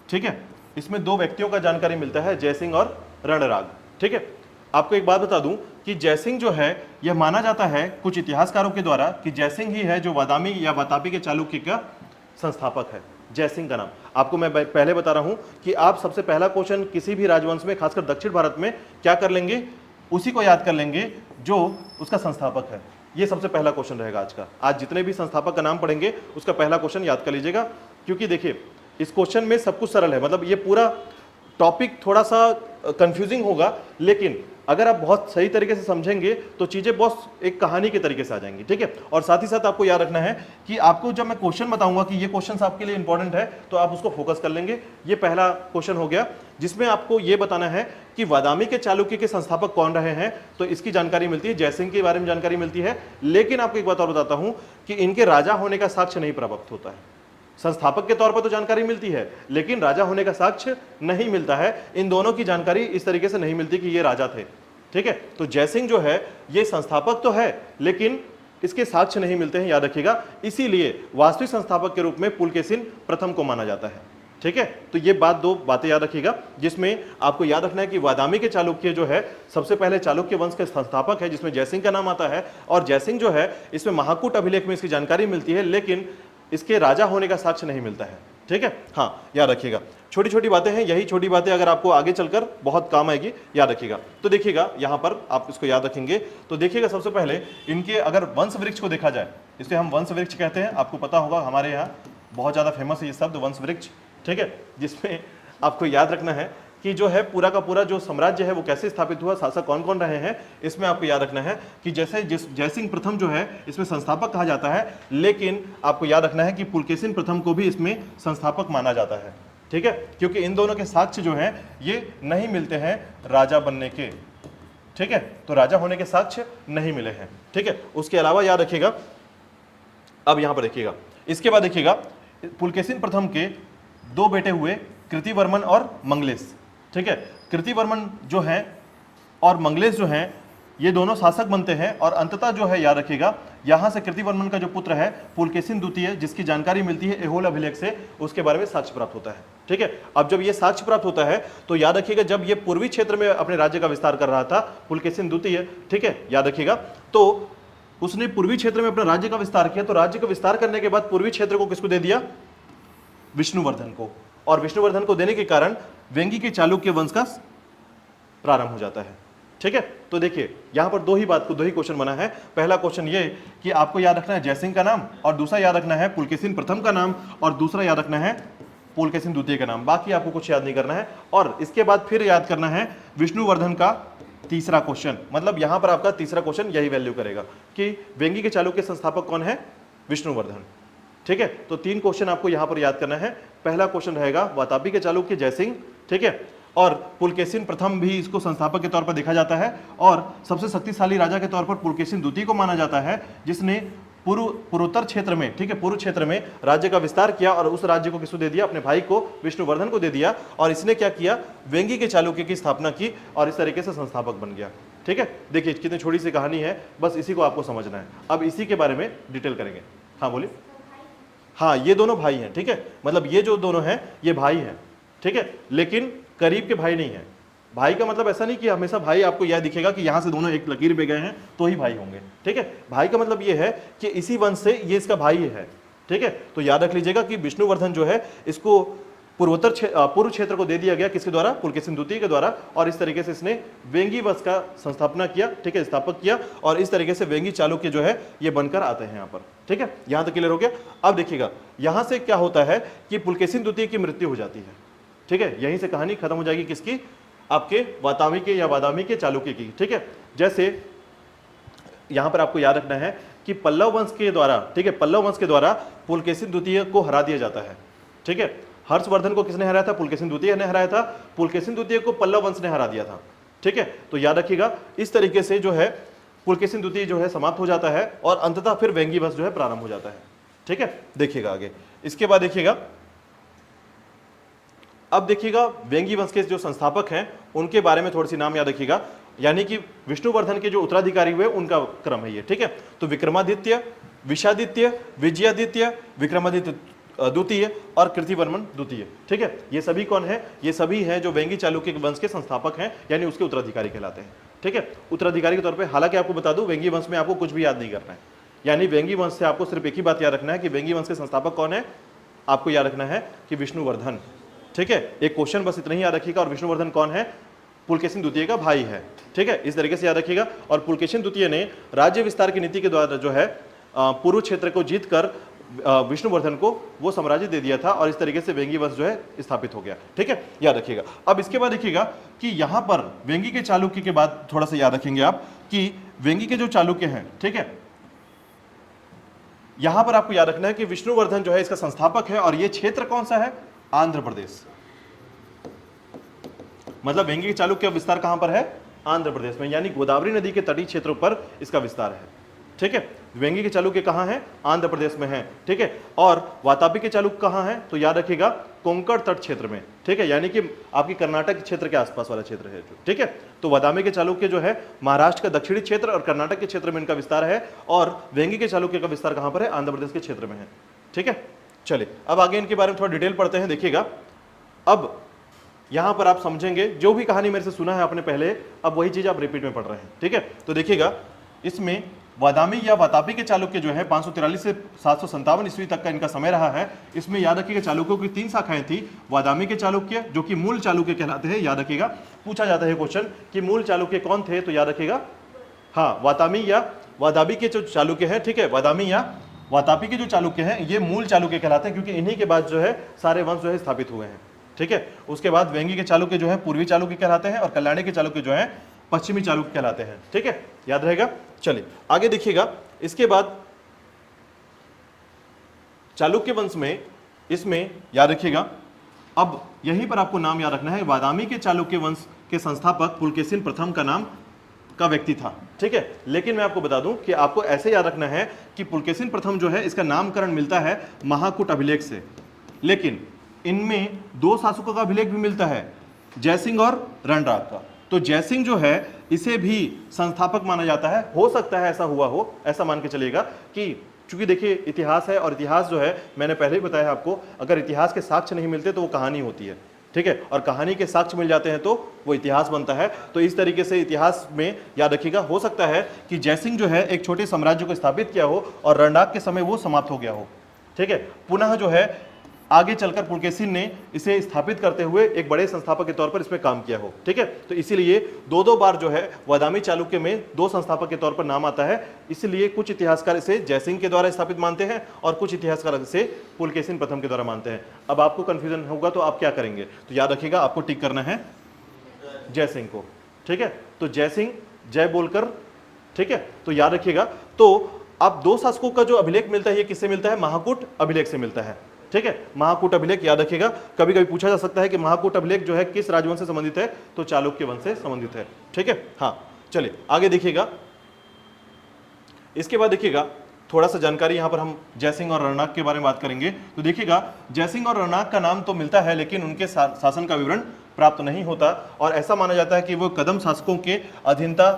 ठीक है। इसमें दो व्यक्तियों का जानकारी मिलता है, जयसिंह और रणराग। ठीक है, आपको एक बात बता दूं कि जयसिंह जो है यह माना जाता है कुछ इतिहासकारों के द्वारा कि जयसिंह ही है जो बादामी या वातापी के चालुक्य का संस्थापक है। जयसिंह का नाम आपको मैं पहले बता रहा हूं कि आप सबसे पहला क्वेश्चन किसी भी राजवंश में, खासकर दक्षिण भारत में, क्या कर लेंगे, उसी को याद कर लेंगे जो उसका संस्थापक है। ये सबसे पहला क्वेश्चन रहेगा आज का। आज जितने भी संस्थापक का नाम पढ़ेंगे उसका पहला क्वेश्चन याद कर लीजिएगा, क्योंकि देखिए इस क्वेश्चन में सब कुछ सरल है। मतलब ये पूरा टॉपिक थोड़ा सा कंफ्यूजिंग होगा, लेकिन अगर आप बहुत सही तरीके से समझेंगे तो चीजें बहुत एक कहानी के तरीके से आ जाएंगी। ठीक है, और साथ ही साथ आपको याद रखना है कि आपको जब मैं क्वेश्चन बताऊंगा कि ये क्वेश्चन आपके लिए इंपॉर्टेंट है तो आप उसको फोकस कर लेंगे। ये पहला क्वेश्चन हो गया जिसमें आपको ये बताना है कि बादामी के चालुक्य के संस्थापक कौन रहे हैं। तो इसकी जानकारी मिलती है, जयसिंह के बारे में जानकारी मिलती है, लेकिन आपको एक बात और बताता हूं कि इनके राजा होने का साक्ष्य नहीं प्राप्त होता है। संस्थापक के तौर पर तो जानकारी मिलती है, लेकिन राजा होने का साक्ष्य नहीं मिलता है। इन दोनों की जानकारी इस तरीके से नहीं मिलती कि ये राजा थे। ठीक है, तो जयसिंह जो है ये संस्थापक तो है, लेकिन इसके साक्ष्य नहीं मिलते हैं, याद रखिएगा। इसीलिए वास्तविक संस्थापक के रूप में पुलकेशिन प्रथम को माना जाता है। ठीक है, तो ये दो बातें याद रखिएगा, जिसमें आपको याद रखना है कि बादामी के चालुक्य जो है सबसे पहले चालुक्य वंश के संस्थापक है, जिसमें जयसिंह का नाम आता है। और जयसिंह जो है इसमें महाकूट अभिलेख में इसकी जानकारी मिलती है, लेकिन इसके राजा होने का साक्ष्य नहीं मिलता है। ठीक है, हाँ याद रखिएगा। छोटी छोटी बातें हैं, यही छोटी बातें अगर आपको आगे चलकर बहुत काम आएगी, याद रखिएगा। तो देखिएगा यहाँ पर आप इसको याद रखेंगे तो देखिएगा सबसे पहले इनके अगर वंश वृक्ष को देखा जाए, इसे हम वंश वृक्ष कहते हैं। आपको पता होगा हमारे यहाँ बहुत ज़्यादा फेमस है ये शब्द वंश वृक्ष। ठीक है, जिसमें आपको याद रखना है कि जो है पूरा का पूरा जो साम्राज्य है वो कैसे स्थापित हुआ, शासक कौन कौन रहे हैं। इसमें आपको याद रखना है कि जैसे जयसिंह प्रथम जो है इसमें संस्थापक कहा जाता है, लेकिन आपको याद रखना है कि पुलकेशिन प्रथम को भी इसमें संस्थापक माना जाता है। ठीक है, क्योंकि इन दोनों के साक्ष्य जो हैं ये नहीं मिलते हैं राजा बनने के। ठीक है, तो राजा होने के साक्ष्य नहीं मिले हैं। ठीक है, उसके अलावा याद रखिएगा, अब यहां पर देखिएगा, इसके बाद देखिएगा पुलकेशिन प्रथम के दो बेटे हुए, कृतिवर्मन और मंगलेश। ठीक है, कृतिवर्मन जो हैं और मंगलेश जो हैं ये दोनों शासक बनते हैं, और अंततः जो है याद रखिएगा यहां से कृतिवर्मन का जो पुत्र है पुलकेशिन द्वितीय, जिसकी जानकारी मिलती है ऐहोल अभिलेख से, उसके बारे में साक्ष्य प्राप्त होता है। ठीक है, अब जब ये साक्ष्य प्राप्त होता है तो याद रखिएगा जब ये पूर्वी क्षेत्र में अपने राज्य का विस्तार कर रहा था पुलकेशिन द्वितीय, ठीक है याद रखिएगा, तो उसने पूर्वी क्षेत्र में अपना राज्य का विस्तार किया। तो राज्य का विस्तार करने के बाद पूर्वी क्षेत्र को किसको दे दिया, विष्णुवर्धन को, और विष्णुवर्धन को देने के कारण वेंगी के चालुक्य वंश का प्रारंभ हो जाता है। ठीक है, तो देखिए यहां पर दो ही क्वेश्चन बना है। पहला क्वेश्चन ये कि आपको याद रखना है जयसिंह का नाम, और दूसरा याद रखना है पुलकेशिन प्रथम का नाम, और दूसरा याद रखना है पुलकेशिन द्वितीय का नाम। बाकी आपको कुछ याद नहीं करना है। और इसके बाद फिर याद करना है विष्णुवर्धन का तीसरा क्वेश्चन। मतलब यहां पर आपका तीसरा क्वेश्चन यही वैल्यू करेगा कि वेंगी के चालुक्य संस्थापक कौन है, विष्णुवर्धन। ठीक है, तो तीन क्वेश्चन आपको यहां पर याद करना है। पहला क्वेश्चन रहेगा वातापी के चालुक्य जयसिंह, ठीक है, और पुलकेशिन प्रथम भी इसको संस्थापक के तौर पर देखा जाता है, और सबसे शक्तिशाली राजा के तौर पर पुलकेशिन द्वितीय को माना जाता है, जिसने पूर्वोत्तर क्षेत्र में, ठीक है, पूर्व क्षेत्र में राज्य का विस्तार किया, और उस राज्य को किसको दे दिया, अपने भाई को विष्णुवर्धन को दे दिया, और इसने क्या किया, वेंगी के चालुक्य की स्थापना की, और इस तरीके से संस्थापक बन गया। ठीक है, देखिए कितनी छोटी सी कहानी है, बस इसी को आपको समझना है। अब इसी के बारे में डिटेल करेंगे। हाँ बोलिए। हाँ, ये दोनों भाई हैं। ठीक है, मतलब ये जो दोनों हैं ये भाई हैं। ठीक है, लेकिन करीब के भाई नहीं है। भाई का मतलब ऐसा नहीं कि हमेशा भाई आपको यह दिखेगा कि यहां से दोनों एक लकीर पे गए हैं तो ही भाई होंगे। ठीक है, भाई का मतलब ये है कि इसी वंश से ये इसका भाई है। ठीक है, तो याद रख लीजिएगा कि विष्णुवर्धन जो है इसको पूर्व क्षेत्र को दे दिया गया, किसके द्वारा, पुलकेशिन द्वितीय के द्वारा, और इस तरीके से इसने वेंगी वंश का संस्थापना किया। ठीक है, स्थापक किया, और इस तरीके से वेंगी चालुक्य जो है ये बनकर आते हैं यहाँ पर। ठीक है, यहाँ तक क्लियर हो गया। अब देखिएगा यहाँ से क्या होता है कि पुलकेशिन द्वितीय की मृत्यु हो जाती है। ठीक है, यहीं से कहानी खत्म हो जाएगी, किसकी, आपके वातामी के या बादामी के चालुक्य की। ठीक है, जैसे यहां पर आपको याद रखना है कि पल्लव वंश के द्वारा, ठीक है, पल्लव वंश के द्वारा पुलकेशिन द्वितीय को हरा दिया जाता है। ठीक है, हर्षवर्धन को किसने हराया था, पुलकेशिन द्वितीय ने हराया था। पुलकेशिन द्वितीय को पल्लव वंश ने हरा दिया था। ठीक है, तो याद रखिएगा इस तरीके से जो है पुलकेशिन द्वितीय जो है समाप्त हो जाता है, और अंततः फिर वेंगी वंश जो है प्रारंभ हो जाता है। ठीक है, देखिएगा आगे। इसके बाद देखिएगा, अब देखिएगा वेंगी वंश के जो संस्थापक हैं उनके बारे में थोड़ी सी नाम याद रखिएगा, यानी कि विष्णुवर्धन के जो उत्तराधिकारी हुए उनका क्रम है ये। ठीक है, तो विक्रमादित्य, विषादित्य, विजयादित्य, विक्रमादित्य द्वितीय और कीर्तिवर्मन द्वितीय। ठीक है, ये सभी कौन है? ये सभी हैं जो वेंगी चालुक्य वंश के संस्थापक हैं, यानी उसके उत्तराधिकारी कहलाते हैं। ठीक है, उत्तराधिकारी के तौर पे। हालांकि आपको बता दूं, वेंगी वंश में आपको कुछ भी याद नहीं करना है, यानी वेंगी वंश से आपको सिर्फ एक ही बात याद रखना है कि वेंगी वंश के संस्थापक कौन है। आपको याद रखना है कि विष्णुवर्धन। ठीक है, एक क्वेश्चन बस इतना ही याद रखिएगा। और विष्णुवर्धन कौन है? पुलकेशिन द्वितीय का भाई है। ठीक है, इस तरीके से याद रखिएगा। और पुलकेशिन द्वितीय ने राज्य विस्तार की नीति के द्वारा जो है पूर्व क्षेत्र को जीतकर विष्णुवर्धन को वो साम्राज्य दे दिया था, और इस तरीके से वेंगी वंश जो है स्थापित हो गया। ठीक है, याद रखिएगा। अब इसके बाद देखिएगा कि यहां पर वेंगी के चालुक्य के बाद थोड़ा सा याद रखेंगे आप कि वेंगी के जो चालुक्य हैं, ठीक है, यहां पर आपको याद रखना है कि विष्णुवर्धन जो है इसका संस्थापक है, और ये क्षेत्र कौन सा है? आंध्र प्रदेश। मतलब वेंगी के चालुक्य का विस्तार कहां पर है? आंध्र प्रदेश में, यानी गोदावरी नदी के तटीय क्षेत्रों पर इसका विस्तार है। ठीक है, वेंगी के चालुक्य कहां है? आंध्र प्रदेश में है। ठीक है, और वातापी के चालुक्य कहां है? तो याद रखिएगा कोंकण तट क्षेत्र में। ठीक है, यानी कि आपकी कर्नाटक क्षेत्र के आसपास वाला क्षेत्र है जो। ठीक है, तो वादामी के चालुक्य जो है महाराष्ट्र का दक्षिणी क्षेत्र और कर्नाटक के क्षेत्र में इनका विस्तार है, और वेंगी के चालुक्य का विस्तार कहां पर है? आंध्र प्रदेश के क्षेत्र में है। ठीक है, चलिए अब आगे इनके बारे में थोड़ा डिटेल पढ़ते हैं। देखिएगा, अब यहां पर आप समझेंगे जो भी कहानी मेरे से सुना है आपने पहले, अब वही चीज आप रिपीट में पढ़ रहे हैं। ठीक है, तो देखिएगा, इसमें वादामी या वातापी के चालुक्य जो है 543 से 757 ईस्वी तक का इनका समय रहा है। इसमें याद रखिएगा चालुक्यों की 3 शाखाएं थी। वादामी के चालुक्य जो कि मूल चालुक्य कहलाते हैं। याद रखिएगा, पूछा जाता है क्वेश्चन कि मूल चालुक्य कौन थे, तो याद रखिएगा हाँ, वातामी या वादाबी के जो चालुक्य हैं, ठीक है, वादामी या वातापी के जो चालुक्य हैं ये मूल चालुक्य कहलाते हैं, क्योंकि इन्हीं के बाद जो है सारे वंश जो है स्थापित हुए हैं। ठीक है, उसके बाद वेंगी के चालुक्य जो है पूर्वी चालुक्य कहलाते हैं, और कल्याणी के चालुक्य जो है पश्चिमी चालुक्य कहलाते हैं। ठीक है, याद रहेगा। चलिए आगे देखिएगा, इसके बाद चालुक्य वंश में, इसमें याद रखिएगा, अब यहीं पर आपको नाम याद रखना है। वादामी के चालुक्य वंश के संस्थापक पुलकेशिन प्रथम का नाम का व्यक्ति था। ठीक है, लेकिन मैं आपको बता दूं कि आपको ऐसे याद रखना है कि पुलकेशिन प्रथम जो है इसका नामकरण मिलता है महाकूट अभिलेख से, लेकिन इनमें 2 शासकों का अभिलेख भी मिलता है, जयसिंह और रणराग का। तो जयसिंह जो है इसे भी संस्थापक माना जाता है। हो सकता है ऐसा हुआ हो, ऐसा मान के चलिएगा कि चूंकि देखिए इतिहास है, और इतिहास जो है मैंने पहले ही बताया आपको, अगर इतिहास के साक्ष्य नहीं मिलते तो वो कहानी होती है। ठीक है, और कहानी के साक्ष्य मिल जाते हैं तो वो इतिहास बनता है। तो इस तरीके से इतिहास में याद रखिएगा, हो सकता है कि जयसिंह जो है एक छोटे साम्राज्य को स्थापित किया हो और रणराग के समय वो समाप्त हो गया हो। ठीक है, पुनः जो है आगे चलकर पुलकेशिन ने इसे स्थापित करते हुए एक बड़े संस्थापक के तौर पर इसमें काम किया हो। ठीक है, तो इसीलिए 2-2 बार जो है वादामी चालुक्य में 2 संस्थापक के तौर पर नाम आता है। इसलिए कुछ इतिहासकार इसे जयसिंह के द्वारा स्थापित मानते हैं, और कुछ इतिहासकार इसे पुलकेशिन प्रथम के द्वारा मानते हैं। अब आपको कंफ्यूजन होगा तो आप क्या करेंगे, तो याद रखिएगा आपको टिक करना है जयसिंह को। ठीक है, तो जयसिंह जय बोलकर, ठीक है, तो याद रखिएगा। तो अब 2 शासकों का जो अभिलेख मिलता है ये किससे मिलता है? महाकूट अभिलेख से मिलता है। ठीक है, महाकूट अभिलेख याद रखिएगा। कभी कभी पूछा जा सकता है कि महाकूट अभिलेख जो है किस राजवंश से संबंधित है, तो चालुक्य वंश से संबंधित है। ठीक है, हाँ चलिए आगे देखिएगा। इसके बाद देखिएगा थोड़ा सा जानकारी, यहां पर हम जयसिंह और रणनाग के बारे में बात करेंगे। तो देखिएगा जयसिंह और रणनाग का नाम तो मिलता है, लेकिन उनके शासन का विवरण प्राप्त नहीं होता, और ऐसा माना जाता है कि वो कदम शासकों के अधीनता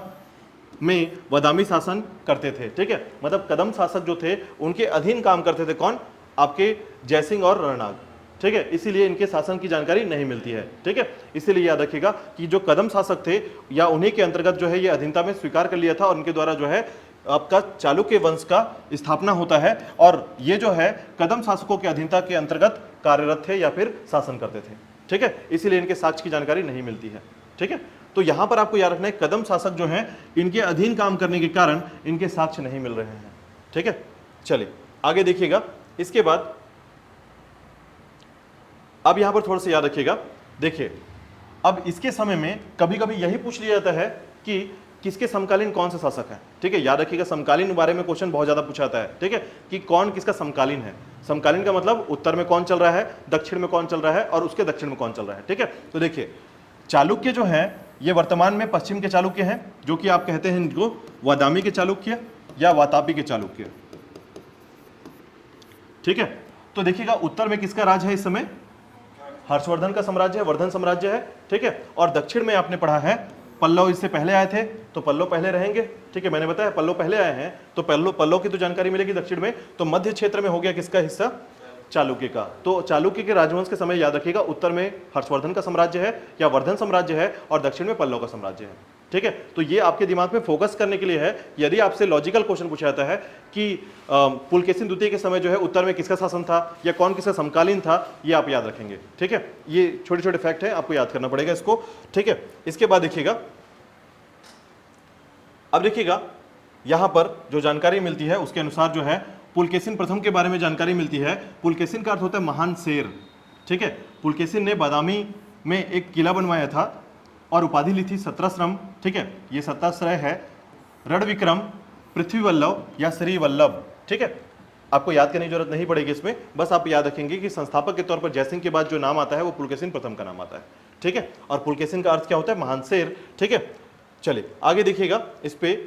में वादामी शासन करते थे। ठीक है, मतलब कदम शासक जो थे उनके अधीन काम करते थे। कौन? आपके जयसिंह और रणनाग। ठीक है, इसीलिए इनके शासन की जानकारी नहीं मिलती है। ठीक है, इसीलिए याद रखिएगा कि जो कदम शासक थे या उन्हीं के अंतर्गत जो है ये अधीनता में स्वीकार कर लिया था, और उनके द्वारा जो है आपका चालुक्य वंश का स्थापना होता है, और ये जो है कदम शासकों के अधीनता के अंतर्गत कार्यरत थे या फिर शासन करते थे। ठीक है, इसीलिए इनके साक्ष्य की जानकारी नहीं मिलती है। ठीक है, तो यहां पर आपको याद रखना है कदम शासक जो हैं इनके अधीन काम करने के कारण इनके साक्ष्य नहीं मिल रहे हैं। ठीक है, चलिए आगे देखिएगा। इसके बाद अब यहां पर थोड़ा सा याद रखिएगा, देखिए अब इसके समय में कभी कभी यही पूछ लिया जाता है कि किसके समकालीन कौन से शासक है। ठीक है, याद रखिएगा समकालीन बारे में क्वेश्चन बहुत ज्यादा पूछा जाता है। ठीक है, कि कौन किसका समकालीन है। समकालीन का मतलब उत्तर में कौन चल रहा है, दक्षिण में कौन चल रहा है, और उसके दक्षिण में कौन चल रहा है। ठीक है, तो देखिए चालुक्य जो है ये वर्तमान में पश्चिम के चालुक्य हैं, जो कि आप कहते हैं इनको वादामी के चालुक्य या वातापी के चालुक्य। ठीक है, तो देखिएगा उत्तर में किसका राज है इस समय? हर्षवर्धन का साम्राज्य है, वर्धन साम्राज्य है। ठीक है, और दक्षिण में आपने पढ़ा है पल्लव इससे पहले आए थे, तो पल्लव पहले रहेंगे। ठीक है, मैंने बताया पल्लव पहले आए हैं, तो पल्लव की तो जानकारी मिलेगी दक्षिण में। तो मध्य क्षेत्र में हो गया किसका हिस्सा? चालुक्य का। तो चालुक्य के राजवंश के समय याद रखिएगा उत्तर में हर्षवर्धन का साम्राज्य है या वर्धन साम्राज्य है और दक्षिण में पल्लव का साम्राज्य है। ठीक है, तो ये आपके दिमाग में फोकस करने के लिए है। यदि आपसे लॉजिकल क्वेश्चन पूछा जाता है कि पुलकेशिन द्वितीय के समय जो है उत्तर में किसका शासन था या कौन किसका समकालीन था, ये आप याद रखेंगे। ठीक है, ये छोटे छोटे फैक्ट है, आपको याद करना पड़ेगा इसको। ठीक है, इसके बाद देखिएगा, अब देखिएगा यहां पर जो जानकारी मिलती है उसके अनुसार जो है पुलकेशिन प्रथम के बारे में जानकारी मिलती है। पुलकेशिन का अर्थ होता है महान शेर। ठीक है, पुलकेशिन ने बादामी में एक किला बनवाया था और उपाधि ली थी सत्राश्रम। ठीक है, ये सत्राश्रय है रणविक्रम, पृथ्वी वल्लभ या श्री वल्लभ। ठीक है, आपको याद करने की जरूरत नहीं पड़ेगी इसमें, बस आप याद रखेंगे कि संस्थापक के तौर पर जयसिंह के बाद जो नाम आता है वो पुलकेशिन प्रथम का नाम आता है। ठीक है, और पुलकेशिन का अर्थ क्या होता है? महान शेर। ठीक है, चलिए आगे देखिएगा इस पे।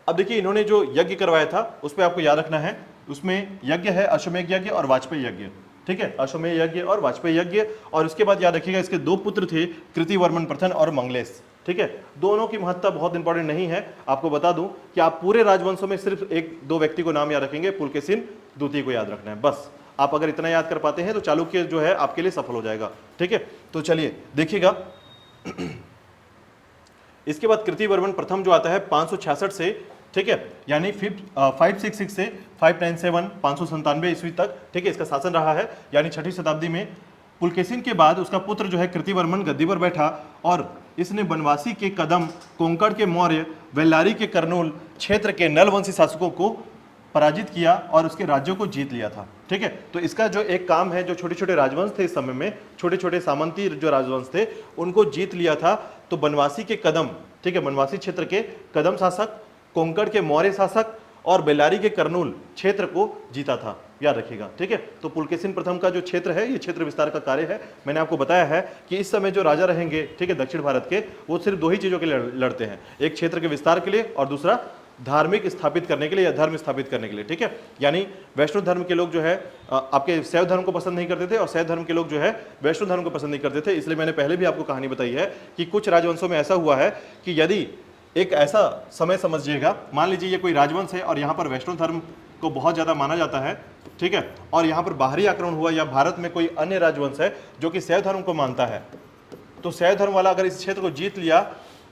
अब देखिए इन्होंने जो यज्ञ करवाया था उस पर आपको याद रखना है, उसमें यज्ञ है अश्वमेध यज्ञ और वाजपेयी यज्ञ। ठीक है, अश्वमेध यज्ञ और वाजपेयी यज्ञ। और उसके बाद याद रखिएगा इसके दो पुत्र थे, कृतिवर्मन प्रथम और मंगलेश। ठीक है, दोनों की महत्ता बहुत इंपॉर्टेंट नहीं है। आपको बता दूं कि आप पूरे राजवंशों में सिर्फ एक दो व्यक्ति को नाम याद रखेंगे, पुलकेशिन द्वितीय को याद रखना है बस। आप अगर इतना याद कर पाते हैं तो चालुक्य जो है आपके लिए सफल हो जाएगा। ठीक है, तो चलिए देखिएगा इसके बाद कृतिवर्मन प्रथम जो आता है 566 से, ठीक है, यानी 566 से 597 597 ईस्वी तक। ठीक है, इसका शासन रहा है, यानी 6वीं शताब्दी में। पुलकेशिन के बाद उसका पुत्र जो है कृतिवर्मन गद्दी पर बैठा और इसने बनवासी के कदम, कोंकण के मौर्य, बेल्लारी के कर्नूल क्षेत्र के नलवंशी शासकों को पराजित किया और उसके राज्यों को जीत लिया था। ठीक है, तो इसका जो एक काम है, जो छोटे छोटे राजवंश थे इस समय में, छोटे छोटे सामंती जो राजवंश थे उनको जीत लिया था। तो बनवासी के कदम, ठीक है, बनवासी क्षेत्र के कदम शासक, कोंकण के मौर्य शासक और बेल्लारी के कर्नूल क्षेत्र को जीता था, याद रखिएगा। ठीक है, तो पुलकेशिन प्रथम का जो क्षेत्र है ये क्षेत्र विस्तार का कार्य है। मैंने आपको बताया है कि इस समय जो राजा रहेंगे, ठीक है, दक्षिण भारत के, वो सिर्फ दो ही चीजों के लिए लड़ते हैं, एक क्षेत्र के विस्तार के लिए और दूसरा धार्मिक स्थापित करने के लिए या धर्म स्थापित करने के लिए। ठीक है, यानी वैष्णव धर्म के लोग जो है आपके शैव धर्म को पसंद नहीं करते थे और शैव धर्म के लोग जो है वैष्णव धर्म को पसंद नहीं करते थे। इसलिए मैंने पहले भी आपको कहानी बताई है कि कुछ राजवंशों में ऐसा हुआ है कि यदि एक ऐसा समय समझिएगा, मान लीजिए ये कोई राजवंश है और यहाँ पर वैष्णव धर्म को बहुत ज़्यादा माना जाता है, ठीक है, और यहाँ पर बाहरी आक्रमण हुआ या भारत में कोई अन्य राजवंश है जो कि शैव धर्म को मानता है, तो शैव धर्म वाला अगर इस क्षेत्र को जीत लिया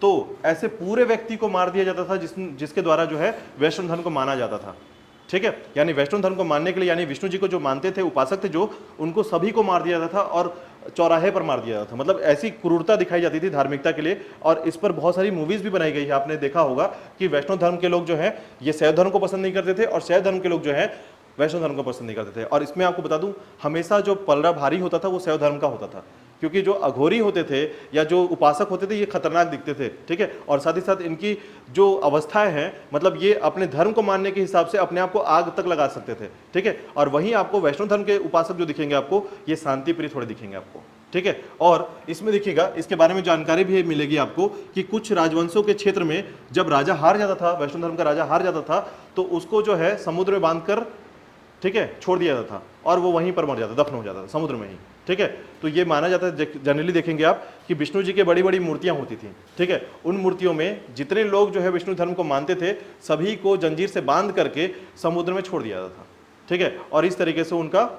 तो ऐसे पूरे व्यक्ति को मार दिया जाता था जिसके द्वारा जो है वैष्णव धर्म को माना जाता था। ठीक है, यानी वैष्णव धर्म को मानने के लिए, यानी विष्णु जी को जो मानते थे, उपासक थे जो, उनको सभी को मार दिया जाता था और चौराहे पर मार दिया जाता था। मतलब ऐसी क्रूरता दिखाई जाती थी धार्मिकता के लिए। और इस पर बहुत सारी मूवीज भी बनाई गई है, आपने देखा होगा कि वैष्णव धर्म के लोग जो है ये शैव धर्म को पसंद नहीं करते थे और शैव धर्म के लोग जो है वैष्णव धर्म को पसंद नहीं करते थे। और इसमें आपको बता दूं, हमेशा जो पलड़ा भारी होता था वो शैव धर्म का होता था, क्योंकि जो अघोरी होते थे या जो उपासक होते थे ये खतरनाक दिखते थे। ठीक है, और साथ ही साथ इनकी जो अवस्थाएं हैं, मतलब ये अपने धर्म को मानने के हिसाब से अपने आप को आग तक लगा सकते थे। ठीक है, और वहीं आपको वैष्णव धर्म के उपासक जो दिखेंगे आपको, ये शांति प्रिय थोड़े दिखेंगे आपको। ठीक है, और इसमें देखिएगा इसके बारे में जानकारी भी मिलेगी आपको कि कुछ राजवंशों के क्षेत्र में जब राजा हार जाता था, वैष्णव धर्म का राजा हार जाता था, तो उसको जो है समुद्र में बांधकर, ठीक है, छोड़ दिया जाता था और वो वहीं पर मर जाता, दफन हो जाता था समुद्र में ही। ठीक है, तो ये माना जाता है, जनरली देखेंगे आप कि विष्णु जी की बड़ी बड़ी मूर्तियां होती थी। ठीक है, उन मूर्तियों में जितने लोग जो है विष्णु धर्म को मानते थे सभी को जंजीर से बांध करके समुद्र में छोड़ दिया जाता था। ठीक है, और इस तरीके से उनका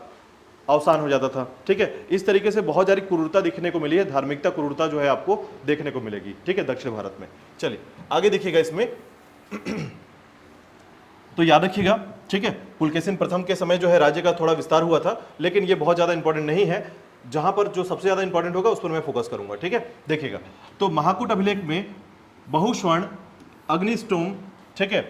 अवसान हो जाता था। ठीक है, इस तरीके से बहुत सारी क्रूरता दिखने को मिली है, धार्मिकता क्रूरता जो है आपको देखने को मिलेगी। ठीक है, दक्षिण भारत में। चलिए आगे देखिएगा इसमें तो याद रखिएगा, ठीक है, पुलकेशिन प्रथम के समय जो है राज्य का थोड़ा विस्तार हुआ था, लेकिन ये बहुत ज्यादा इंपॉर्टेंट नहीं है। जहां पर जो सबसे ज्यादा इंपॉर्टेंट होगा उस पर मैं फोकस करूंगा। ठीक है, देखिएगा तो महाकूट अभिलेख में बहुस्वर्ण अग्निस्टोम, ठीक है,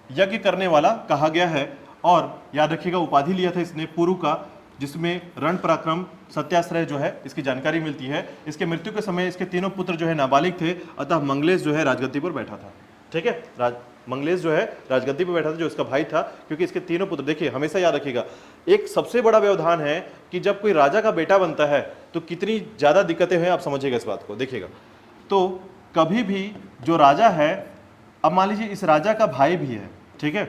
यज्ञ करने वाला कहा गया है। और याद रखिएगा उपाधि लिया था इसने पुरु का, जिसमें रण पराक्रम सत्याश्रय जो है इसकी जानकारी मिलती है। इसके मृत्यु के समय इसके तीनों पुत्र जो है नाबालिग थे, अतः मंगलेश जो है राजगद्दी पर बैठा था। ठीक है, मंगलेश जो है राजगद्दी पर बैठा था, जो इसका भाई था, क्योंकि इसके तीनों पुत्र, देखिए हमेशा याद रखिएगा एक सबसे बड़ा व्यवधान है कि जब कोई राजा का बेटा बनता है तो कितनी ज्यादा दिक्कतें हैं, आप समझिएगा इस बात को। देखिएगा तो कभी भी जो राजा है, अब मान लीजिए इस राजा का भाई भी है, ठीक है,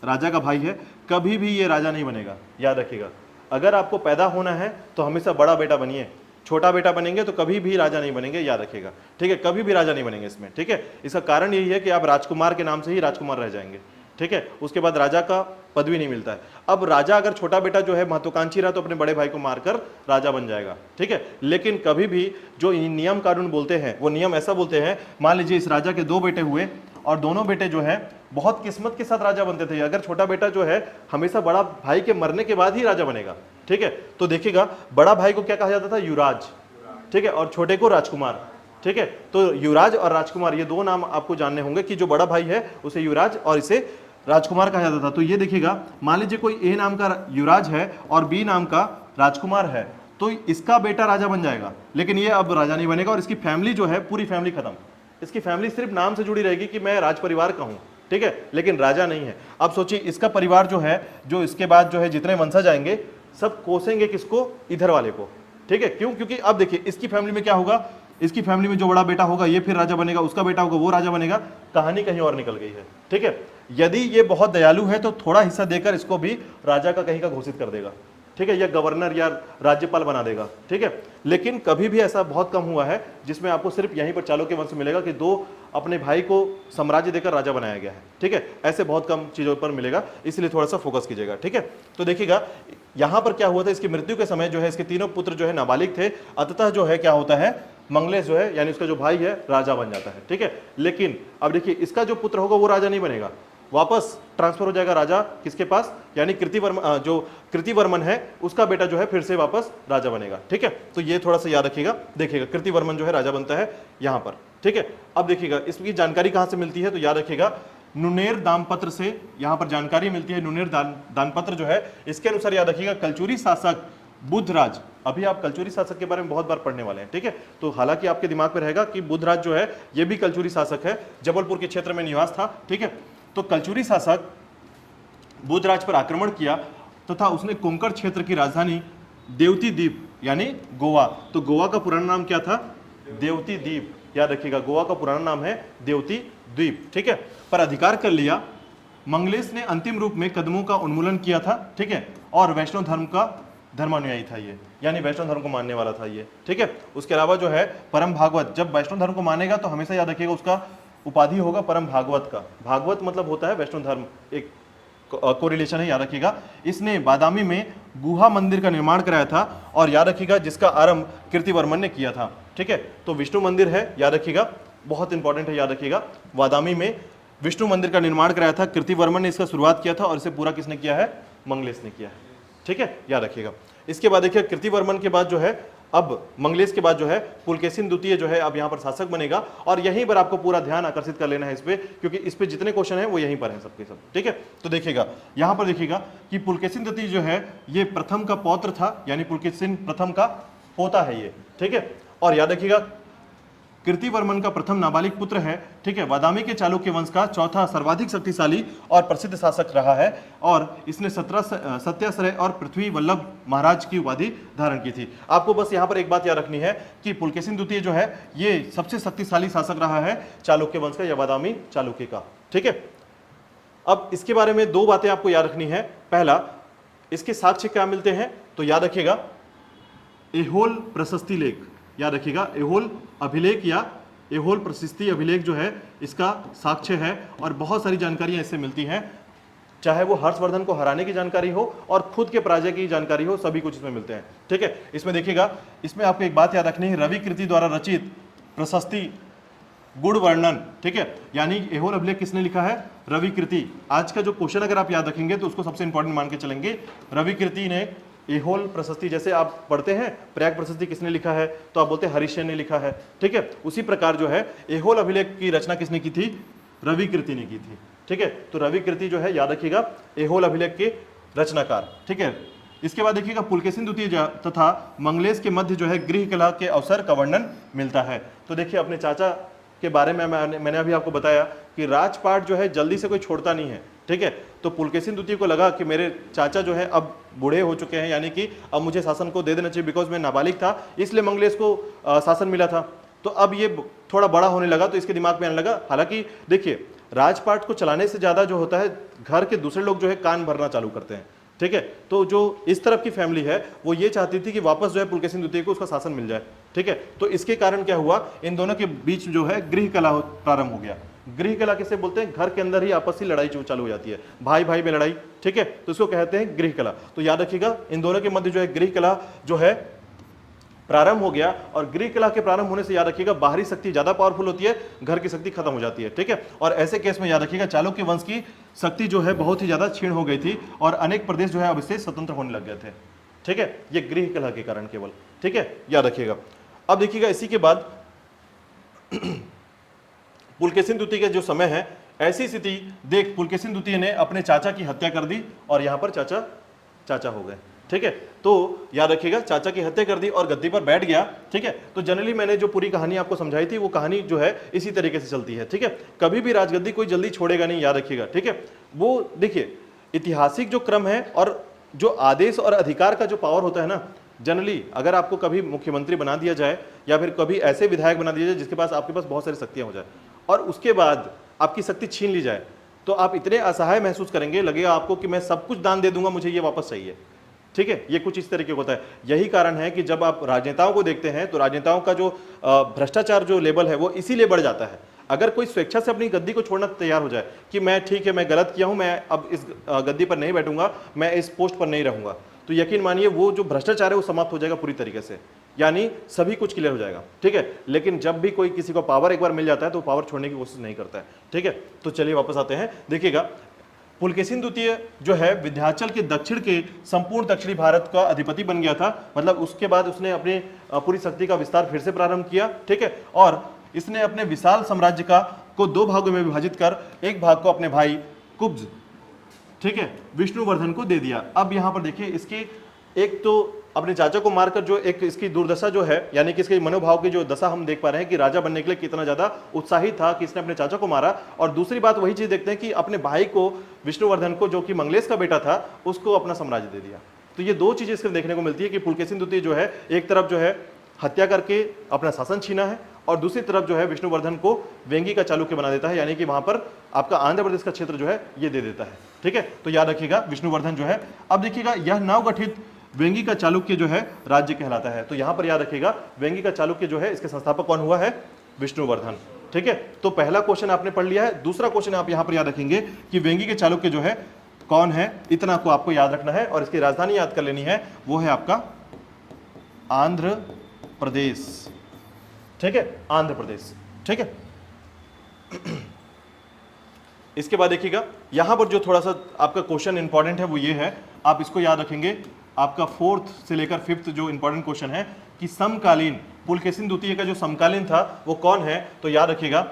राजा का भाई है, कभी भी ये राजा नहीं बनेगा। याद रखिएगा, अगर आपको पैदा होना है तो हमेशा बड़ा बेटा बनिए, छोटा बेटा बनेंगे तो कभी भी राजा नहीं बनेंगे। याद रखिएगा, ठीक है, कभी भी राजा नहीं बनेंगे इसमें। ठीक है, इसका कारण यही है कि आप राजकुमार के नाम से ही राजकुमार रह जाएंगे। ठीक ठीक है। उसके बाद राजा का पदवी नहीं मिलता है। अब राजा अगर छोटा बेटा जो है महत्वाकांक्षी रहा तो अपने बड़े भाई को मारकर राजा बन जाएगा, ठीक है। लेकिन कभी भी जो नियम कानून बोलते हैं वो नियम ऐसा बोलते हैं, मान लीजिए इस राजा के 2 बेटे हुए और दोनों बेटे जो है बहुत किस्मत के साथ राजा बनते थे। अगर छोटा बेटा जो है हमेशा बड़ा भाई के मरने के बाद ही राजा बनेगा, ठीक है। तो देखिएगा बड़ा भाई को क्या कहा जाता था, युवराज, ठीक है, और छोटे को राजकुमार, ठीक है। तो युवराज और राजकुमार ये 2 नाम आपको जानने होंगे कि जो बड़ा भाई है उसे युवराज और इसे राजकुमार कहा जाता था। तो ये देखिएगा मान लीजिए कोई ए नाम का युवराज है और बी नाम का राजकुमार है, तो इसका बेटा राजा बन जाएगा, लेकिन ये अब राजा नहीं बनेगा और इसकी फैमिली जो है पूरी फैमिली खत्म। इसकी फैमिली सिर्फ नाम से जुड़ी रहेगी कि मैं राज परिवार का हूं, ठीक है, लेकिन राजा नहीं है। अब सोचिए इसका परिवार जो है, जो इसके बाद जो है जितने वंशज आएंगे सब कोसेंगे किसको, इधर वाले को, ठीक है। क्यों? क्योंकि अब देखिए इसकी फैमिली में क्या होगा, इसकी फैमिली में जो बड़ा बेटा होगा ये फिर राजा बनेगा, उसका बेटा होगा वो राजा बनेगा, कहानी कहीं और निकल गई है, ठीक है। यदि ये बहुत दयालु है तो थोड़ा हिस्सा देकर इसको भी राजा का कहीं का घोषित कर देगा, ठीक है, या गवर्नर या राज्यपाल बना देगा, ठीक है। लेकिन कभी भी ऐसा बहुत कम हुआ है जिसमें आपको सिर्फ यहीं पर चालुक्य वंश मिलेगा कि 2 अपने भाई को साम्राज्य देकर राजा बनाया गया है, ठीक है। ऐसे बहुत कम चीजों पर मिलेगा, इसलिए थोड़ा सा फोकस कीजिएगा, ठीक है। तो देखिएगा यहां पर क्या हुआ था, इसकी मृत्यु के समय जो है इसके तीनों पुत्र जो है नाबालिग थे, अतः जो है क्या होता है, मंगलेश जो है यानी उसका जो भाई है राजा बन जाता है, ठीक है। लेकिन अब देखिए इसका जो पुत्र होगा वो राजा नहीं बनेगा, वापस ट्रांसफर हो जाएगा राजा किसके पास, यानी कृतिवर्मन, जो कृतिवर्मन है उसका बेटा जो है फिर से वापस राजा बनेगा, ठीक है। तो ये थोड़ा सा याद रखिएगा, देखिएगा कृतिवर्मन जो है राजा बनता है यहां पर, ठीक है। अब देखिएगा इसकी जानकारी कहां से मिलती है, तो याद रखिएगा नुनेर दानपत्र से यहां पर जानकारी मिलती है। नुनेर दानपत्र जो है इसके अनुसार याद रखिएगा कलचुरी शासक बुद्धराज, अभी आप कलचुरी शासक के बारे में बहुत बार पढ़ने वाले हैं, ठीक है। तो हालांकि आपके दिमाग में रहेगा कि बुद्धराज जो है ये भी कलचुरी शासक है, जबलपुर के क्षेत्र में निवास था, ठीक है। तो कलचुरी शासक बुद्धराज पर आक्रमण किया तथा उसने कोंकण क्षेत्र की राजधानी देवती द्वीप यानी गोवा, तो गोवा का पुराना नाम क्या था, देवती द्वीप, याद रखिएगा गोवा का पुराना नाम है देवती द्वीप, ठीक है, पर अधिकार कर लिया। मंगलेश ने अंतिम रूप में कदमों का उन्मूलन किया था, ठीक है, और वैष्णव धर्म का धर्मानुयायी था ये, यानी वैष्णव धर्म को मानने वाला था ये, ठीक है। उसके अलावा जो है परम भागवत, जब वैष्णव धर्म को मानेगा तो हमेशा याद रखिएगा उसका उपाधि होगा परम भागवत का, भागवत मतलब होता है वैष्णव धर्म, एक कोरिलेशन है, याद रखिएगा। इसने बादामी में गुहा मंदिर का निर्माण कराया था और याद रखिएगा जिसका आरंभ कीर्तिवर्मन ने किया था, ठीक है। तो विष्णु मंदिर है, याद रखिएगा, बहुत इंपॉर्टेंट है, याद रखिएगा। बादामी में विष्णु मंदिर का निर्माण कराया था, कीर्तिवर्मन ने इसका शुरुआत किया था और इसे पूरा किसने किया है, मंगलेश ने किया है, ठीक है, याद रखिएगा। इसके बाद देखिए कीर्तिवर्मन के बाद जो है, अब मंगलेश के बाद जो है पुलकेशिन द्वितीय जो है अब यहाँ पर शासक बनेगा और यहीं पर आपको पूरा ध्यान आकर्षित कर लेना है इस पे, क्योंकि इस पे जितने क्वेश्चन हैं वो यहीं पर हैं सबके सब, ठीक है। तो देखिएगा यहाँ पर देखिएगा कि पुलकेशिन द्वितीय जो है ये प्रथम का पौत्र था, यानी पुलकेशिन प्रथम का पोता है ये, ठीक है। और याद रखिएगा कीर्तिवर्मन का प्रथम नाबालिग पुत्र है, ठीक है। बादामी के चालुक्य वंश का चौथा सर्वाधिक शक्तिशाली और प्रसिद्ध शासक रहा है और इसने सत्याश्रय और पृथ्वी वल्लभ महाराज की उपाधि धारण की थी। आपको बस यहाँ पर एक बात याद रखनी है कि पुलकेशिन द्वितीय जो है ये सबसे शक्तिशाली शासक रहा है चालुक्य वंश का या बादामी चालुक्य का, ठीक है। अब इसके बारे में 2 बातें आपको याद रखनी है। पहला, इसके साक्ष्य क्या मिलते हैं, तो याद रखिएगा एहोल प्रशस्ति लेख, याद रखिएगा एहोल अभिलेख या एहोल प्रशस्ति अभिलेख जो है इसका साक्ष्य है और बहुत सारी जानकारियां इससे मिलती हैं, चाहे वो हर्षवर्धन को हराने की जानकारी हो और खुद के पराजय की जानकारी हो, सभी कुछ इसमें मिलते हैं, ठीक है। इसमें देखिएगा, इसमें आपको एक बात याद रखनी है, रवि कृति द्वारा रचित प्रशस्ति गुण वर्णन, ठीक है, यानी एहोल अभिलेख किसने लिखा है, रवि कृति। आज का जो क्वेश्चन अगर आप याद रखेंगे तो उसको सबसे इंपॉर्टेंट मान के चलेंगे, रवि कृति ने एहोल प्रशस्ति, जैसे आप पढ़ते हैं प्रयाग प्रशस्ति किसने लिखा है तो आप बोलते हैं हरिश्चंद्र ने लिखा है, ठीक है। उसी प्रकार जो है एहोल अभिलेख की रचना किसने की थी, रवि कृति ने की थी, ठीक है। तो रवि कृति जो है याद रखिएगा एहोल अभिलेख के रचनाकार, ठीक है। इसके बाद देखिएगा पुलकेशिन द्वितीय तथा मंगलेश के मध्य जो है गृह कलह के अवसर का वर्णन मिलता है। तो देखिए अपने चाचा के बारे में मैंने अभी आपको बताया कि राजपाट जो है जल्दी से कोई छोड़ता नहीं है, ठीक है। तो पुलकेशिन द्वितीय को लगा कि मेरे चाचा जो है अब बूढ़े हो चुके हैं, यानी कि अब मुझे शासन को दे देना चाहिए, बिकॉज मैं नाबालिग था इसलिए मंगलेश को शासन मिला था। तो अब ये थोड़ा बड़ा होने लगा तो इसके दिमाग में आने लगा, हालांकि देखिए राजपाट को चलाने से ज़्यादा जो होता है घर के दूसरे लोग जो है कान भरना चालू करते हैं, ठीक है। तो जो इस तरफ की फैमिली है वो ये चाहती थी कि वापस जो है पुलकेशिन द्वितीय को उसका शासन मिल जाए, ठीक है। तो इसके कारण क्या हुआ, इन दोनों के बीच जो है गृह कलह प्रारंभ हो गया, गृह कला किसे बोलते हैं? घर के अंदर ही आपसी लड़ाई जो चालू हो जाती है, भाई भाई में लड़ाई, ठीक है, तो इसको कहते हैं गृह कला। तो याद रखिएगा इन दोनों के मध्य जो है गृह कला जो है प्रारंभ हो गया, और गृह कला के प्रारंभ होने से याद रखिएगा बाहरी शक्ति ज्यादा पावरफुल होती है, घर की शक्ति खत्म हो जाती है, ठीक है। और ऐसे केस में याद रखिएगा चालुक्य वंश की शक्ति जो है बहुत ही ज्यादा क्षीण हो गई थी और अनेक प्रदेश जो है अब इससे स्वतंत्र होने लग गए थे, ठीक है, ये गृह कला के कारण केवल, ठीक है, याद रखिएगा। अब देखिएगा इसी के बाद पुलकेशिन द्वितीय का जो समय है, ऐसी स्थिति देख पुलकेशिन द्वितीय ने अपने चाचा की हत्या कर दी और यहां पर चाचा हो गए, ठीक है। तो याद रखिएगा चाचा की हत्या कर दी और गद्दी पर बैठ गया, ठीक है। तो जनरली मैंने जो पूरी कहानी आपको समझाई थी वो कहानी जो है इसी तरीके से चलती है, ठीक है। कभी भी राजगद्दी कोई जल्दी छोड़ेगा नहीं, याद रखिएगा, ठीक है। वो देखिए ऐतिहासिक जो क्रम है और जो आदेश और अधिकार का जो पावर होता है ना, जनरली अगर आपको कभी मुख्यमंत्री बना दिया जाए या फिर कभी ऐसे विधायक बना दिया जाए जिसके पास आपके पास बहुत सारी शक्तियां हो जाए और उसके बाद आपकी शक्ति छीन ली जाए, तो आप इतने असहाय महसूस करेंगे, लगेगा आपको कि मैं सब कुछ दान दे दूंगा, मुझे ये वापस चाहिए, ठीक है। ये कुछ इस तरीके का होता है। यही कारण है कि जब आप राजनेताओं को देखते हैं तो राजनेताओं का जो भ्रष्टाचार जो लेवल है वो इसीलिए बढ़ जाता है। अगर कोई स्वेच्छा से अपनी गद्दी को छोड़ना तैयार हो जाए कि मैं ठीक है, मैं गलत किया हूं, मैं अब इस गद्दी पर नहीं बैठूंगा, मैं इस पोस्ट पर नहीं रहूंगा, तो यकीन मानिए वो जो भ्रष्टाचार है वो समाप्त हो जाएगा पूरी तरीके से, यानी सभी कुछ क्लियर हो जाएगा, ठीक है। लेकिन जब भी कोई किसी को पावर एक बार मिल जाता है तो पावर छोड़ने की कोशिश नहीं करता है, ठीक है। तो चलिए वापस आते हैं, देखिएगा पुलकेशिन द्वितीय जो है विंध्याचल के दक्षिण के संपूर्ण दक्षिणी भारत का अधिपति बन गया था, मतलब उसके बाद उसने अपनी पूरी शक्ति का विस्तार फिर से प्रारंभ किया, ठीक है। और इसने अपने विशाल साम्राज्य को 2 भागों में विभाजित कर एक भाग को अपने भाई कुब्ज, ठीक है, विष्णुवर्धन को दे दिया। अब यहां पर देखिए इसकी एक तो अपने चाचा को मारकर जो एक इसकी दुर्दशा जो है, यानी कि इसके मनोभाव की जो दशा हम देख पा रहे हैं कि राजा बनने के लिए कितना ज्यादा उत्साहित था कि इसने अपने चाचा को मारा। और दूसरी बात वही चीज देखते हैं कि अपने भाई को विष्णुवर्धन को, जो कि मंगलेश का बेटा था, उसको अपना साम्राज्य दे दिया। तो ये 2 चीजें इसके देखने को मिलती है कि पुलकेशिन द्वितीय जो है एक तरफ जो है हत्या करके अपना शासन छीना है और दूसरी तरफ जो है विष्णुवर्धन को वेंगी का चालुक्य बना देता है, यानी कि वहां पर आपका आंध्र प्रदेश का क्षेत्र जो है ये दे देता है, ठीक है। तो याद रखिएगा विष्णुवर्धन जो है, अब देखिएगा यह नवगठित वेंगी का चालुक्य जो है राज्य कहलाता है। तो यहां पर याद रखिएगा वेंगी का चालुक्य जो है इसके संस्थापक कौन हुआ है? विष्णुवर्धन, ठीक है। तो पहला क्वेश्चन आपने पढ़ लिया है। दूसरा क्वेश्चन आप यहां पर याद रखेंगे कि वेंगी के चालुक्य जो है कौन है, इतना को आपको याद रखना है और इसकी राजधानी याद कर लेनी है, वो है आपका आंध्र प्रदेश, ठीक है, आंध्र प्रदेश, ठीक है। इसके बाद देखिएगा यहां पर जो थोड़ा सा आपका क्वेश्चन इंपॉर्टेंट है वो ये है, आप इसको याद रखेंगे, आपका 4th से लेकर 5th जो इंपॉर्टेंट क्वेश्चन है कि समकालीन पुलकेशिन द्वितीय का जो समकालीन था वो कौन है। तो याद रखिएगा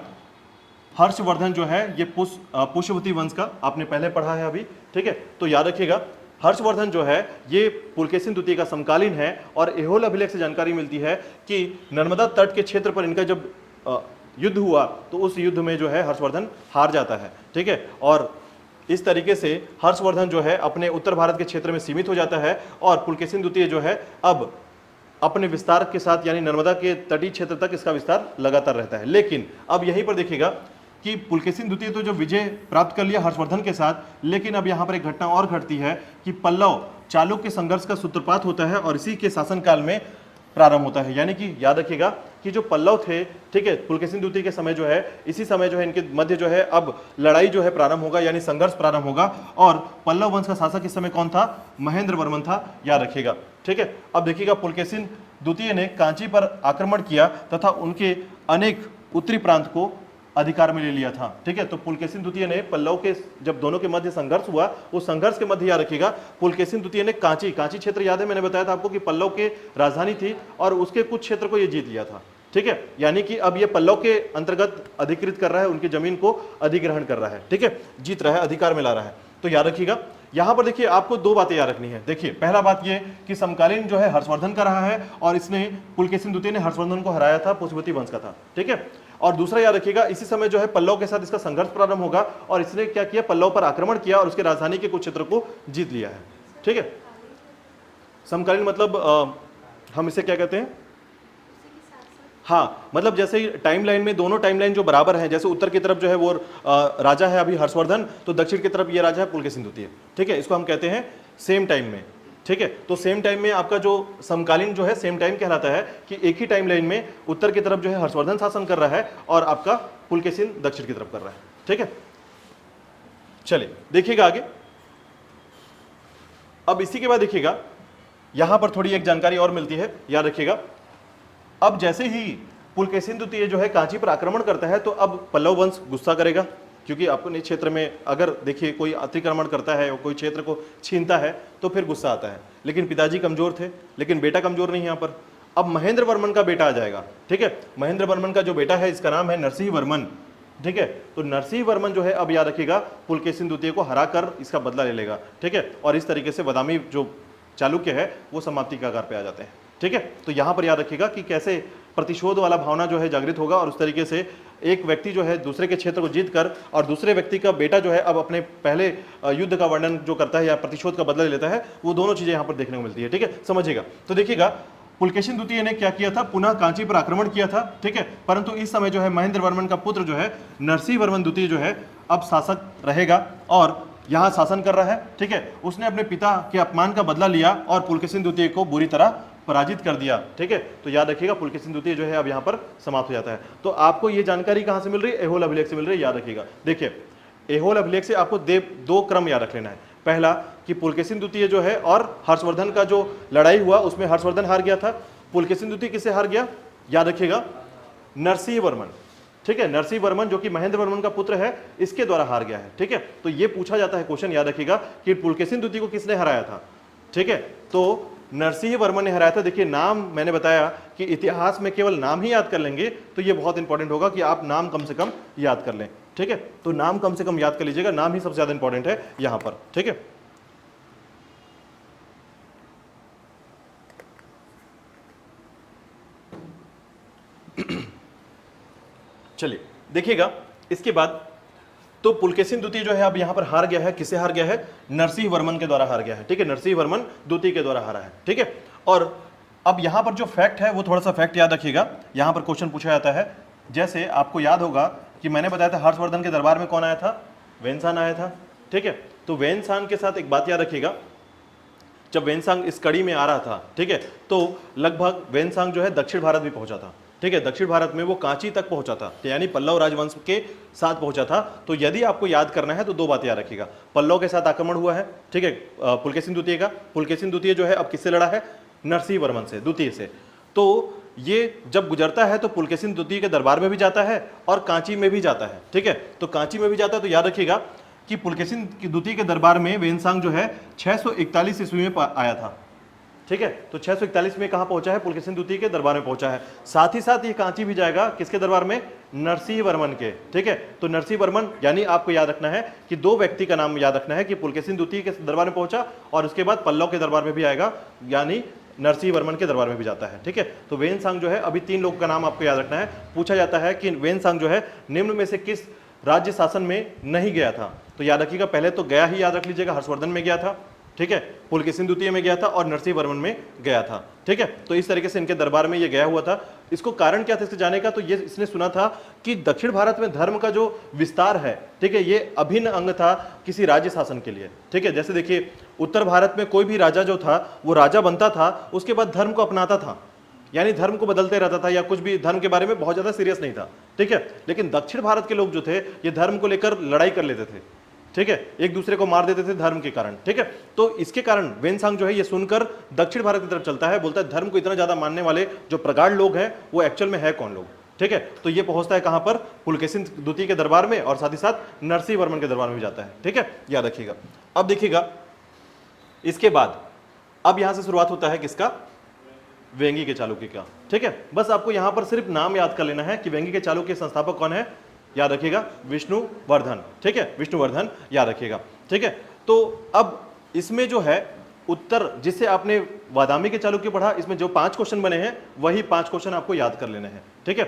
हर्षवर्धन जो है ये पुष्यवती वंश का आपने पहले पढ़ा है अभी, ठीक है। तो याद रखिएगा हर्षवर्धन जो है ये पुलकेशिन द्वितीय का समकालीन है और एहोल अभिलेख से जानकारी मिलती है कि नर्मदा तट के क्षेत्र पर इनका जब युद्ध हुआ तो उस युद्ध में जो है हर्षवर्धन हार जाता है, ठीक है। और इस तरीके से हर्षवर्धन जो है अपने उत्तर भारत के क्षेत्र में सीमित हो जाता है और पुलकेशिन द्वितीय जो है अब अपने विस्तार के साथ यानी नर्मदा के तटीय क्षेत्र तक इसका विस्तार लगातार रहता है। लेकिन अब यहीं पर देखिएगा कि पुलकेशिन द्वितीय तो जो विजय प्राप्त कर लिया हर्षवर्धन के साथ, लेकिन अब यहाँ पर एक घटना और घटती है कि पल्लव चालुक्य संघर्ष का सूत्रपात होता है और इसी के शासनकाल में प्रारंभ होता है। यानी कि याद रखिएगा कि जो पल्लव थे, ठीक है, पुलकेशिन द्वितीय के समय जो है इसी समय जो है इनके मध्य जो है अब लड़ाई जो है प्रारंभ होगा, यानी संघर्ष प्रारंभ होगा। और पल्लव वंश का शासक इस समय कौन था? महेंद्र वर्मन था, याद रखिएगा, ठीक है। अब देखिएगा पुलकेशिन द्वितीय ने कांची पर आक्रमण किया तथा उनके अनेक उत्तरी प्रांत को अधिकार में ले लिया था, ठीक है। तो पुलकेशिन द्वितीय ने पल्लव के जब दोनों के मध्य संघर्ष हुआ, उस संघर्ष के मध्य याद रखिएगा पुलकेशिन द्वितीय ने कांची क्षेत्र याद है, मैंने बताया था आपको कि पल्लव के राजधानी थी और उसके कुछ क्षेत्र को ये जीत लिया था, ठीक है। यानी कि अब ये पल्लव के अंतर्गत अधिकृत कर रहा है, उनकी जमीन को अधिग्रहण कर रहा है, ठीक है, जीत रहा है, अधिकार में ला रहा है। तो याद रखिएगा यहां पर देखिए आपको 2 बातें याद रखनी है। देखिए पहला बात ये कि समकालीन जो है हर्षवर्धन का रहा है और इसने पुलकेशिन द्वितीय ने हर्षवर्धन को हराया था, पुष्यवती वंश का था, ठीक है। और दूसरा याद रखिएगा इसी समय जो है पल्लव के साथ इसका संघर्ष प्रारंभ होगा और इसने क्या किया, पल्लव पर आक्रमण किया और उसके राजधानी के कुछ क्षेत्र को जीत लिया है, ठीक है। समकालीन मतलब हम इसे क्या कहते हैं, हाँ, मतलब जैसे टाइमलाइन में दोनों टाइमलाइन जो बराबर हैं, जैसे उत्तर की तरफ जो है वो राजा है अभी हर्षवर्धन, तो दक्षिण की तरफ ये राजा है पुलकेशिन द्वितीय, ठीक है। इसको हम कहते हैं सेम टाइम में, ठीक है। तो सेम टाइम में आपका जो समकालीन जो है सेम टाइम कहलाता है कि एक ही टाइम लाइन में उत्तर की तरफ जो है हर्षवर्धन शासन कर रहा है और आपका पुलकेशिन दक्षिण की तरफ कर रहा है। ठीक है, चलिए देखिएगा आगे। अब इसी के बाद देखिएगा यहां पर थोड़ी एक जानकारी और मिलती है, याद रखिएगा। अब जैसे ही पुलकेशिन द्वितीय जो है कांची पर आक्रमण करता है तो अब पल्लव वंश गुस्सा करेगा, क्योंकि अपने क्षेत्र में अगर देखिए कोई अतिक्रमण करता है और कोई क्षेत्र को छीनता है तो फिर गुस्सा आता है। लेकिन पिताजी कमजोर थे, लेकिन बेटा कमजोर नहीं यहाँ पर। अब महेंद्र वर्मन का बेटा आ जाएगा। ठीक है, महेंद्र वर्मन का जो बेटा है इसका नाम है नरसिंह वर्मन। ठीक है, तो नरसिंह वर्मन जो है अब याद रखिएगा पुलकेशिन द्वितीय को हराकर इसका बदला ले लेगा। ठीक है, और इस तरीके से बादामी जो चालुक्य है वो समाप्ति के आकार पे आ जाते हैं। ठीक है, तो यहाँ पर याद रखिएगा कि कैसे प्रतिशोध वाला भावना जो है जागृत होगा और उस तरीके से एक व्यक्ति जो है दूसरे के क्षेत्र को जीत कर और दूसरे व्यक्ति का बेटा जो है अब अपने पहले युद्ध का वर्णन जो करता है या प्रतिशोध का बदला लेता है, वो दोनों चीजें यहाँ पर देखने को मिलती है। ठीक है, समझिएगा। तो देखिएगा पुलकेशिन द्वितीय ने क्या किया था, पुनः कांची पर आक्रमण किया था। ठीक है, परंतु इस समय जो है महेंद्र वर्मन का पुत्र जो है नरसिंह वर्मन द्वितीय जो है अब शासक रहेगा और यहाँ शासन कर रहा है। ठीक है, उसने अपने पिता के अपमान का बदला लिया और पुलकेशिन द्वितीय को बुरी तरह पराजित कर दिया। ठीक है, तो याद रखिएगा पुलकेशिन द्वितीय जो है अब यहाँ पर समाप्त हो जाता है। तो आपको ये जानकारी कहाँ से मिल रही है, ऐहोल अभिलेख से मिल रही है, याद रखिएगा। देखिए ऐहोल अभिलेख से आपको दो क्रम याद रख लेना है। पहला कि पुलकेशिन द्वितीय जो है और हर्षवर्धन का जो लड़ाई हुआ उसमें हर्षवर्धन हार गया था। पुलकेशिन द्वितीय किससे हार गया, याद रखिएगा, नरसिंह वर्मन। ठीक है, नरसिंह वर्मन जो कि महेंद्र वर्मन का पुत्र है इसके द्वारा हार गया है। ठीक है, तो ये पूछा जाता है क्वेश्चन, याद रखिएगा कि पुलकेशिन द्वितीय को किसने हराया था। ठीक है, तो नरसिंह वर्मन ने हराया था। देखिए नाम मैंने बताया कि इतिहास में केवल नाम ही याद कर लेंगे तो ये बहुत इंपॉर्टेंट होगा कि आप नाम कम से कम याद कर लें। ठीक है, तो नाम कम से कम याद कर लीजिएगा, नाम ही सबसे ज्यादा इंपॉर्टेंट है यहां पर। ठीक है, चलिए देखिएगा इसके बाद तो पुलकेशिन द्वितीय जो है अब यहां पर हार गया है। किससे हार गया है, नरसिंह वर्मन के द्वारा हार गया है। ठीक है, नरसिंह वर्मन द्वितीय के द्वारा हारा है। ठीक है, और अब यहां पर जो फैक्ट है वो थोड़ा सा फैक्ट याद रखिएगा। यहां पर क्वेश्चन पूछा जाता है, जैसे आपको याद होगा कि मैंने बताया था हर्षवर्धन के दरबार में कौन आया था, वेनसान आया था। ठीक है, तो वेनसान के साथ एक बात याद रखिएगा, जब वेनसांग इस कड़ी में आ रहा था, ठीक है, तो लगभग वेनसांग जो है दक्षिण भारत भी पहुंचा था। ठीक है, दक्षिण भारत में वो कांची तक पहुंचा था, यानी पल्लव राजवंश के साथ पहुंचा था। तो यदि आपको याद करना है तो दो बात याद रखिएगा, पल्लव के साथ आक्रमण हुआ है। ठीक है, पुलकेशिन द्वितीय का, पुलकेशिन द्वितीय जो है अब किससे लड़ा है, नरसिंह वर्मन से, द्वितीय से। तो ये जब गुजरता है तो पुलकेशिन द्वितीय के दरबार में भी जाता है और कांची में भी जाता है। ठीक है, तो कांची में भी जाता है तो याद रखिएगा कि पुलकेशिन द्वितीय के दरबार में वेनसांग जो है 641 ईस्वी में आया था। ठीक है, तो 641 में कहां पहुंचा है, पुलकेशिन द्वितीय के दरबार में पहुंचा है। साथ ही साथ ये कांची भी जाएगा किसके दरबार में, नरसिंह वर्मन के। ठीक है, तो नरसिंह वर्मन यानी आपको याद रखना है कि दो व्यक्ति का नाम याद रखना है कि पुलकेशिन द्वितीय के दरबार में पहुंचा और उसके बाद पल्लव के दरबार में भी आएगा, यानी नरसिंह वर्मन के दरबार में भी जाता है। ठीक है, तो वेनसांग जो है अभी तीन लोगों का नाम आपको याद रखना है। पूछा जाता है कि वेनसांग जो है निम्न में से किस राज्य शासन में नहीं गया था, तो याद रखिएगा पहले तो गया ही याद रख लीजिएगा, हर्षवर्धन में गया था। ठीक है, पुलकेशिन द्वितीय में गया था और नरसिंह वर्मन में गया था। ठीक है, तो इस तरीके से इनके दरबार में ये गया हुआ था। इसको कारण क्या था इसके जाने का, तो ये इसने सुना था कि दक्षिण भारत में धर्म का जो विस्तार है, ठीक है, ये अभिन्न अंग था किसी राज्य शासन के लिए। ठीक है, जैसे देखिए उत्तर भारत में कोई भी राजा जो था वो राजा बनता था, उसके बाद धर्म को अपनाता था, यानी धर्म को बदलते रहता था या कुछ भी धर्म के बारे में बहुत ज्यादा सीरियस नहीं था। ठीक है, लेकिन दक्षिण भारत के लोग जो थे ये धर्म को लेकर लड़ाई कर लेते थे। ठीक है, एक दूसरे को मार देते थे धर्म के कारण। ठीक है, तो इसके कारण वेनसांग जो है ये सुनकर दक्षिण भारत की तरफ चलता है, बोलता है धर्म को इतना ज्यादा मानने वाले जो प्रगाढ़ लोग हैं वो एक्चुअल में है कौन लोग। ठीक है, तो ये पहुंचता है कहां पर, पुलकेशिन द्वितीय के दरबार में और साथ ही साथ नरसिंह वर्मन के दरबार में भी जाता है। ठीक है, याद रखिएगा। अब देखिएगा इसके बाद अब यहां से शुरुआत होता है किसका, वेंगी के चालुक्य का। ठीक है, बस आपको यहां पर सिर्फ नाम याद कर लेना है कि वेंगी के चालुक्य के संस्थापक कौन है, याद रखिएगा विष्णुवर्धन। ठीक है, विष्णुवर्धन याद रखिएगा। ठीक है, तो अब इसमें जो है उत्तर जिससे आपने बादामी के चालुक्य पढ़ा, इसमें जो 5 क्वेश्चन बने हैं वही 5 क्वेश्चन आपको याद कर लेने हैं। ठीक है,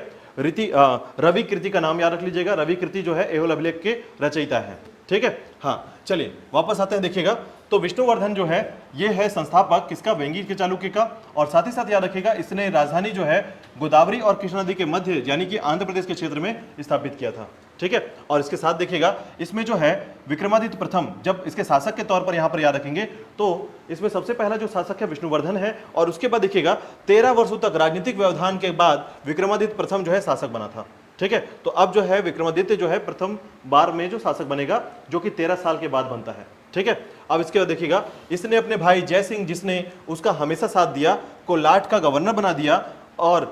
रवि कीर्ति का नाम याद रख लीजिएगा, रवि कीर्ति जो है ऐहोल अभिलेख के रचयिता है। ठीक है, हाँ चलिए वापस आते हैं। देखिएगा तो तो विष्णुवर्धन जो है ये है संस्थापक किसका, वेंगी के चालुक्य का। और साथ ही साथ याद रखिएगा इसने राजधानी जो है गोदावरी और कृष्णा नदी के मध्य यानी कि आंध्र प्रदेश के क्षेत्र में स्थापित किया था, ठीक है। और इसके साथ देखिएगा इसमें जो है विक्रमादित्य प्रथम जब इसके शासक के तौर पर यहां पर याद रखेंगे तो इसमें सबसे पहला जो शासक है विष्णुवर्धन है। और उसके बाद देखिएगा 13 वर्षों तक राजनीतिक व्यवधान के बाद विक्रमादित्य प्रथम जो है शासक बना था, ठीक है। तो अब जो है विक्रमादित्य जो है प्रथम बार में जो शासक बनेगा जो कि 13 साल के बाद बनता है, ठीक है। अब इसके बाद देखिएगा इसने अपने भाई जय सिंह जिसने उसका हमेशा साथ दिया को लाट का गवर्नर बना दिया और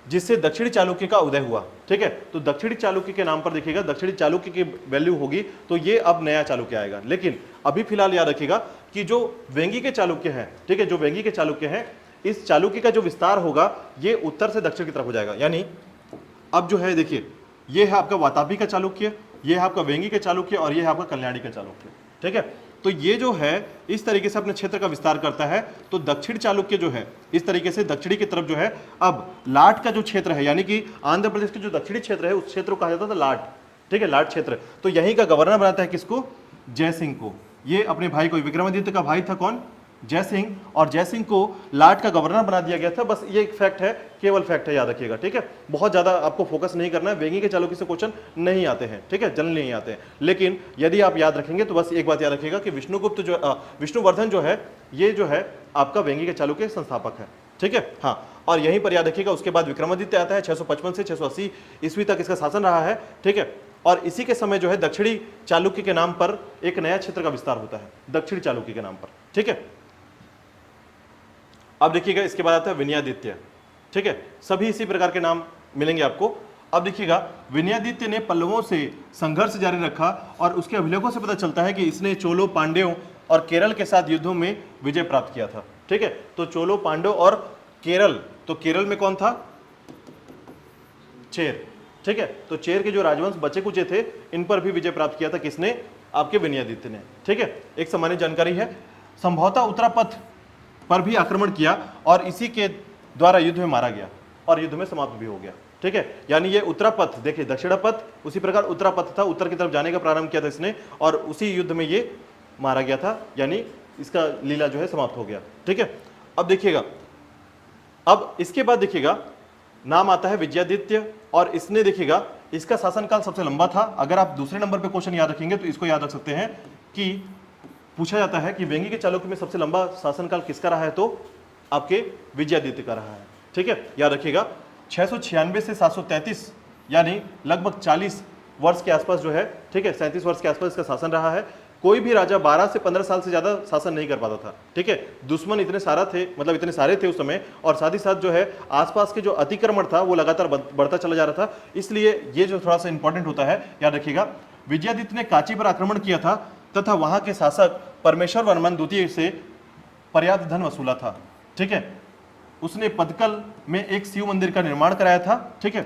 जिससे दक्षिणी चालुक्य का उदय हुआ, ठीक है। तो दक्षिणी चालुक्य के नाम पर देखिएगा दक्षिणी चालुक्य की वैल्यू होगी तो ये अब नया चालुक्य आएगा। लेकिन अभी फिलहाल याद रखिएगा कि जो वेंगी के चालुक्य हैं, ठीक है, जो वेंगी के चालुक्य हैं इस चालुक्य का जो विस्तार होगा ये उत्तर से दक्षिण की तरफ हो जाएगा। यानी अब जो है देखिए ये है आपका वातापी का चालुक्य, ये है आपका वेंगी का चालुक्य और ये है आपका कल्याणी का चालुक्य, ठीक है। तो ये जो है इस तरीके से अपने क्षेत्र का विस्तार करता है। तो दक्षिण चालुक्य जो है इस तरीके से दक्षिणी की तरफ जो है अब लाट का जो क्षेत्र है यानी कि आंध्र प्रदेश के जो दक्षिणी क्षेत्र है उस क्षेत्र को कहा जाता था लाट, ठीक है, लाट क्षेत्र। तो यहीं का गवर्नर बनाता है किसको, जय सिंह को। ये अपने भाई को, विक्रमादित्य का भाई था कौन, जय सिंह, और जय सिंह को लाट का गवर्नर बना दिया गया था। बस ये एक फैक्ट है, केवल फैक्ट है, याद रखिएगा, ठीक है। बहुत ज्यादा आपको फोकस नहीं करना है, वेंगी के चालुक्य से क्वेश्चन नहीं आते हैं, ठीक है, जनरली नहीं आते हैं। लेकिन यदि आप याद रखेंगे तो बस एक बात याद रखिएगा कि विष्णुवर्धन जो है ये जो है आपका वेंगी के चालुक्य संस्थापक है, ठीक है। हाँ, और यहीं पर याद रखिएगा उसके बाद विक्रमादित्य आता है 655 से 680 ईस्वी तक इसका शासन रहा है, ठीक है। और इसी के समय जो है दक्षिणी चालुक्य के नाम पर एक नया क्षेत्र का विस्तार होता है, दक्षिणी चालुक्य के नाम पर, ठीक है। अब देखिएगा इसके बाद आता है विनयादित्य, ठीक है, सभी इसी प्रकार के नाम मिलेंगे आपको। अब देखिएगा विनयादित्य ने पल्लवों से संघर्ष जारी रखा और उसके अभिलेखों से पता चलता है कि इसने चोलों, पांड्यों और केरल के साथ युद्धों में विजय प्राप्त किया था, ठीक है। तो चोलों, पांड्यों और केरल, तो केरल में कौन था, चेर, ठीक है। तो चेर के जो राजवंश बचे कुचे थे इन पर भी विजय प्राप्त किया था किसने, आपके विनयादित्य ने, ठीक है। एक सामान्य जानकारी है। संभवतः उत्तरापथ पर भी आक्रमण किया और इसी के द्वारा युद्ध में मारा गया और युद्ध में समाप्त भी हो गया, ठीक है। यानी ये उत्तरापथ, देखिए दक्षिणापथ उसी प्रकार उत्तरापथ था, उत्तर की तरफ जाने का प्रारंभ किया था इसने और उसी युद्ध में ये मारा गया था, यानी इसका लीला जो है समाप्त हो गया, ठीक है। अब देखिएगा, अब इसके बाद देखिएगा नाम आता है विजयादित्य और इसने देखिएगा इसका शासनकाल सबसे लंबा था। अगर आप दूसरे नंबर पे क्वेश्चन याद रखेंगे तो इसको याद रख सकते हैं कि पूछा जाता है कि वेंगी के चालुक्य में सबसे लंबा शासनकाल किसका रहा है, तो आपके विजयादित्य का रहा है, ठीक है। याद रखिएगा 696 से 733 यानी लगभग 40 वर्ष के आसपास जो है, ठीक है, 37 वर्ष के आसपास इसका शासन रहा है। कोई भी राजा 12 से 15 साल से ज्यादा शासन नहीं कर पाता था, ठीक है। दुश्मन इतने सारे थे उस समय और साथ ही साथ जो है आसपास के जो अतिक्रमण था वो लगातार बढ़ता चला जा रहा था। इसलिए ये जो थोड़ा सा इंपॉर्टेंट होता है, याद रखिएगा विजयादित्य ने कांची पर आक्रमण किया था तथा वहां के शासक परमेश्वर वर्मन द्वितीय से पर्याप्त धन वसूला था, ठीक है। उसने पदकल में एक शिव मंदिर का निर्माण कराया था, ठीक है,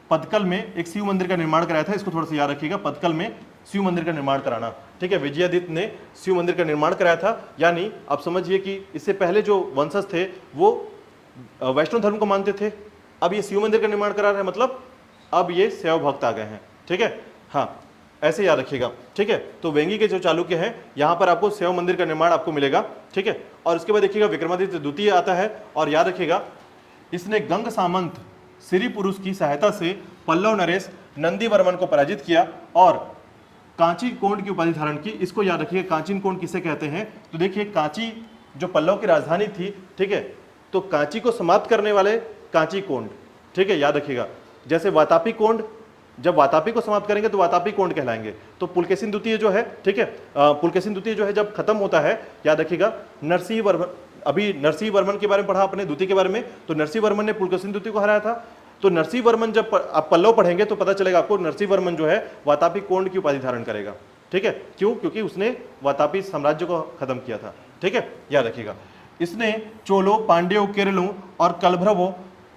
पदकल में एक शिव मंदिर का निर्माण कराया था। इसको थोड़ा सा याद रखिएगा, पदकल में शिव मंदिर का निर्माण कराना, ठीक है। विजयादित्य ने शिव मंदिर का निर्माण कराया था, यानी आप समझिए कि इससे पहले जो वंशज थे वो वैष्णव धर्म को मानते थे, अब ये शिव मंदिर का निर्माण करा रहे हैं, मतलब अब ये शैव भक्त आ गए हैं, ठीक है। हाँ, ऐसे याद रखिएगा, ठीक है। तो वेंगी के जो चालुक्य हैं यहाँ पर आपको शैव मंदिर का निर्माण आपको मिलेगा, ठीक है। और उसके बाद देखिएगा विक्रमादित्य द्वितीय आता है और याद रखिएगा इसने गंग सामंत सिरी पुरुष की सहायता से पल्लव नरेश नंदी वर्मन को पराजित किया और कांची कोंड की उपाधि धारण की। इसको याद रखिएगा, कांची कोंड किसे कहते हैं, तो देखिए कांची जो पल्लव की राजधानी थी, ठीक है, तो कांची को समाप्त करने वाले कांची कोंड, ठीक है, याद रखिएगा। जैसे वातापी कोंड, जब वातापी को समाप्त करेंगे तो वातापी कोंड कहलाएंगे। तो पुलकेशिन द्वितीय जो है, ठीक है, पुलकेशिन द्वितीय जो है जब खत्म होता है, याद रखिएगा नरसिंह वर्मन, अभी नरसिंह वर्मन के बारे में पढ़ा आपने द्वितीय के बारे में, तो नरसिंह वर्मन ने पुलकेशिन द्वितीय को हराया था। तो नरसिंह वर्मन जब आप पल्लव पढ़ेंगे तो पता चलेगा आपको नरसिंह वर्मन जो है वातापी कोंड की उपाधि धारण करेगा, ठीक है। क्यों? क्योंकि उसने वातापी साम्राज्य को खत्म किया था, ठीक है, याद रखिएगा। इसने चोलों, पांड्यों, केरलों और कलभ्रवों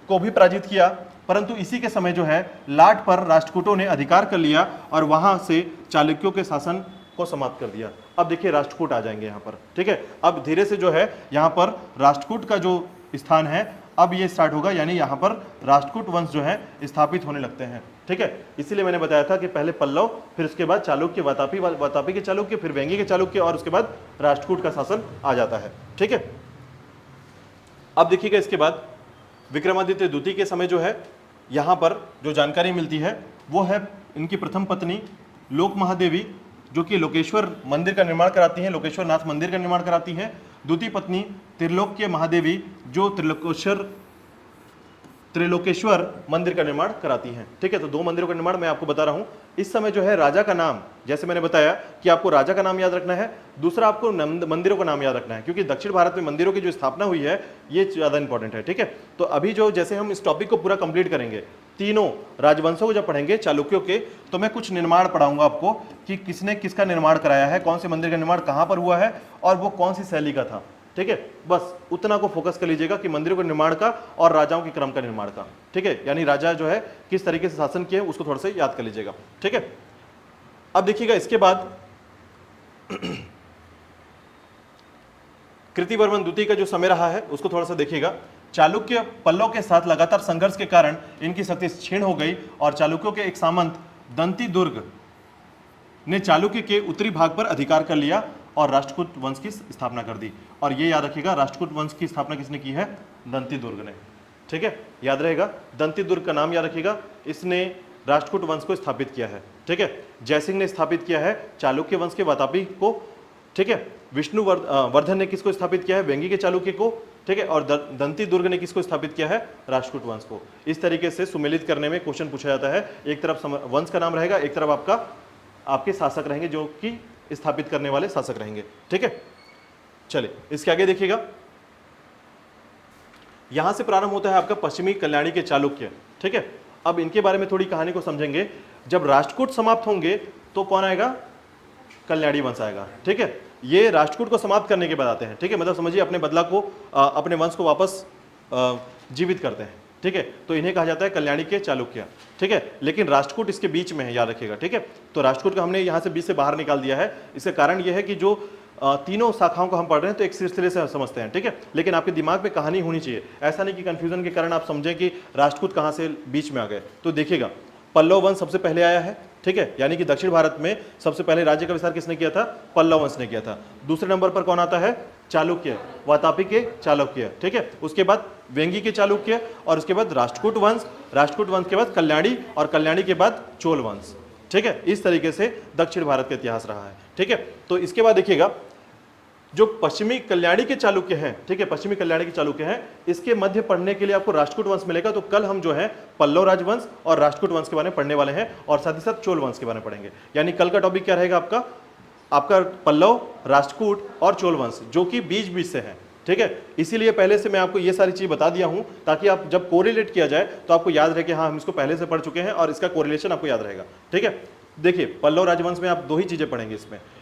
को भी पराजित किया, परंतु इसी के समय जो है लाट पर राष्ट्रकूटों ने अधिकार कर लिया और वहां से चालुक्यों के शासन को समाप्त कर दिया। अब देखिए राष्ट्रकूट आ जाएंगे यहाँ पर, ठीक है। अब धीरे से जो है यहाँ पर राष्ट्रकूट का जो स्थान है अब ये स्टार्ट होगा, यानी यहाँ पर राष्ट्रकूट वंश जो है स्थापित होने लगते हैं। ठीक है, इसीलिए मैंने बताया था कि पहले पल्लव, फिर उसके बाद चालुक्य, वातापी के चालुक्य, फिर वेंगी के चालुक्य, और उसके बाद राष्ट्रकूट का शासन आ जाता है। ठीक है, अब देखिएगा इसके बाद विक्रमादित्य द्वितीय के समय जो है यहाँ पर जो जानकारी मिलती है वो है इनकी प्रथम पत्नी लोक महादेवी, जो कि लोकेश्वर मंदिर का निर्माण कराती हैं, लोकेश्वर नाथ मंदिर का निर्माण कराती हैं। द्वितीय पत्नी त्रिलोक्य महादेवी, जो त्रिलोकेश्वर मंदिर का निर्माण कराती हैं। ठीक है, तो दो मंदिरों का निर्माण मैं आपको बता रहा हूं। इस समय जो है राजा का नाम, जैसे मैंने बताया कि आपको राजा का नाम याद रखना है, दूसरा आपको मंदिरों का नाम याद रखना है, क्योंकि दक्षिण भारत में मंदिरों की जो स्थापना हुई है ये ज्यादा इंपॉर्टेंट है। ठीक है, तो अभी जो जैसे हम इस टॉपिक को पूरा कंप्लीट करेंगे, तीनों राजवंशों को जब पढ़ेंगे चालुक्यों के, तो मैं कुछ निर्माण पढ़ाऊंगा आपको कि किसने किसका निर्माण कराया है, कौन से मंदिर का निर्माण कहां पर हुआ है और वो कौन सी शैली का था। ठीक है, बस उतना को फोकस कर लीजिएगा कि मंदिरों के निर्माण का और राजाओं के क्रम का निर्माण का। ठीक है, यानी राजा जो है किस तरीके से शासन किए उसको थोड़ा सा याद कर लीजिएगा। ठीक है, अब देखिएगा इसके बाद कृतिवर्मन द्वितीय का जो समय रहा है उसको थोड़ा सा देखिएगा। चालुक्य पल्लव के साथ लगातार संघर्ष के कारण इनकी शक्ति क्षीण हो गई और चालुक्यों के एक सामंत दंती दुर्ग ने चालुक्य के उत्तरी भाग पर अधिकार कर लिया और राष्ट्रकूट वंश की स्थापना कर दी। और ये याद रखिएगा, राष्ट्रकूट वंश की स्थापना किसने की है? दंती दुर्ग ने। ठीक है, याद रहेगा, दंती दुर्ग का नाम याद रखिएगा, इसने राष्ट्रकूट वंश को स्थापित किया है। ठीक है, जयसिंह ने स्थापित किया है चालुक्य वंश के वातापी को। ठीक है, विष्णु वर्धन ने किसको स्थापित किया है? वेंगी के चालुक्य को। ठीक है, और दंती दुर्ग ने किसको स्थापित किया है? राष्ट्रकूट वंश को। इस तरीके से सुमेलित करने में क्वेश्चन पूछा जाता है, एक तरफ वंश का नाम रहेगा, एक तरफ आपके शासक रहेंगे जो कि स्थापित करने वाले शासक रहेंगे। ठीक है, चलिए इसके आगे देखिएगा, यहां से प्रारंभ होता है आपका पश्चिमी कल्याणी के चालुक्य। ठीक है, अब इनके बारे में थोड़ी कहानी को समझेंगे। जब राष्ट्रकूट समाप्त होंगे तो कौन आएगा? कल्याणी वंश आएगा। ठीक है, ये राष्ट्रकूट को समाप्त करने के बाद आते हैं। ठीक है, मतलब समझिए अपने बदला को, अपने वंश को वापस जीवित करते हैं। ठीक है, तो इन्हें कहा जाता है कल्याणी के चालुक्य। ठीक है, लेकिन राष्ट्रकूट इसके बीच में है, याद रखिएगा। ठीक है, तो राष्ट्रकूट को हमने यहाँ से बीच से बाहर निकाल दिया है। इसका कारण यह है कि जो तीनों शाखाओं को हम पढ़ रहे हैं तो एक सिलसिले से समझते हैं। ठीक है, लेकिन आपके दिमाग में कहानी होनी चाहिए, ऐसा नहीं कि कंफ्यूजन के कारण आप समझें कि राष्ट्रकूट कहाँ से बीच में आ गए। तो देखिएगा, पल्लव वंश सबसे पहले आया है। ठीक है, यानी कि दक्षिण भारत में सबसे पहले राज्य का विस्तार किसने किया था? पल्लव वंश ने किया था। दूसरे नंबर पर कौन आता है? चालुक्य, वातापी के चालुक्य। ठीक है, उसके बाद वेंगी के चालुक्य, और उसके बाद राष्ट्रकूट वंश, राष्ट्रकूट वंश के बाद कल्याणी, और कल्याणी के बाद चोल वंश। ठीक है, इस तरीके से दक्षिण भारत का इतिहास रहा है। ठीक है, तो इसके बाद देखिएगा जो पश्चिमी कल्याणी के चालुक्य हैं, ठीक है, पश्चिमी कल्याणी के चालुक्य हैं, इसके मध्य पढ़ने के लिए आपको राष्ट्रकूट वंश मिलेगा। तो कल हम जो है पल्लव राजवंश और राष्ट्रकूट वंश के बारे में पढ़ने वाले हैं, और साथ ही साथ चोल वंश के बारे में पढ़ेंगे। यानी कल का टॉपिक क्या रहेगा आपका पल्लव, राष्ट्रकूट और चोल वंश, जो कि बीच बीच से है। ठीक है, इसीलिए पहले से मैं आपको ये सारी चीज बता दिया हूं, ताकि आप जब कोरिलेट किया जाए तो आपको याद रहे कि हाँ हम इसको पहले से पढ़ चुके हैं और इसका कोरिलेशन आपको याद रहेगा। ठीक है, देखिए पल्लव राजवंश में आप दो ही चीजें पढ़ेंगे।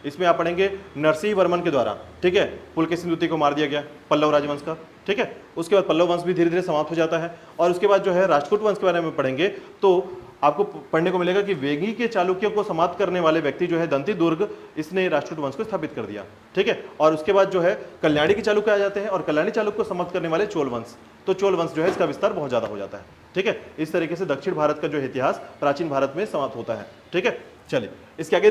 इसमें आप पढ़ेंगे नरसिंह वर्मन के द्वारा, ठीक है, पुलकेशिन द्वितीय को मार दिया गया पल्लव राजवंश का। ठीक है, उसके बाद पल्लव वंश भी धीरे धीरे समाप्त हो जाता है, और उसके बाद जो है राष्ट्रकूट वंश के बारे में पढ़ेंगे तो आपको पढ़ने को मिलेगा कि वेंगी के चालुक्य को समाप्त करने वाले व्यक्ति जो है दंती दुर्ग, इसने राष्ट्रकूट वंश को स्थापित कर दिया। ठीक है, और उसके बाद जो है कल्याणी के चालुक्य आ जाते हैं, और कल्याणी चालुक्य को समाप्त करने वाले चोल वंश। तो चोल वंश जो है इसका विस्तार बहुत ज्यादा हो जाता है। ठीक है, इस तरीके से दक्षिण भारत का जो इतिहास प्राचीन भारत में समाप्त होता है। ठीक है, चलिए इसके आगे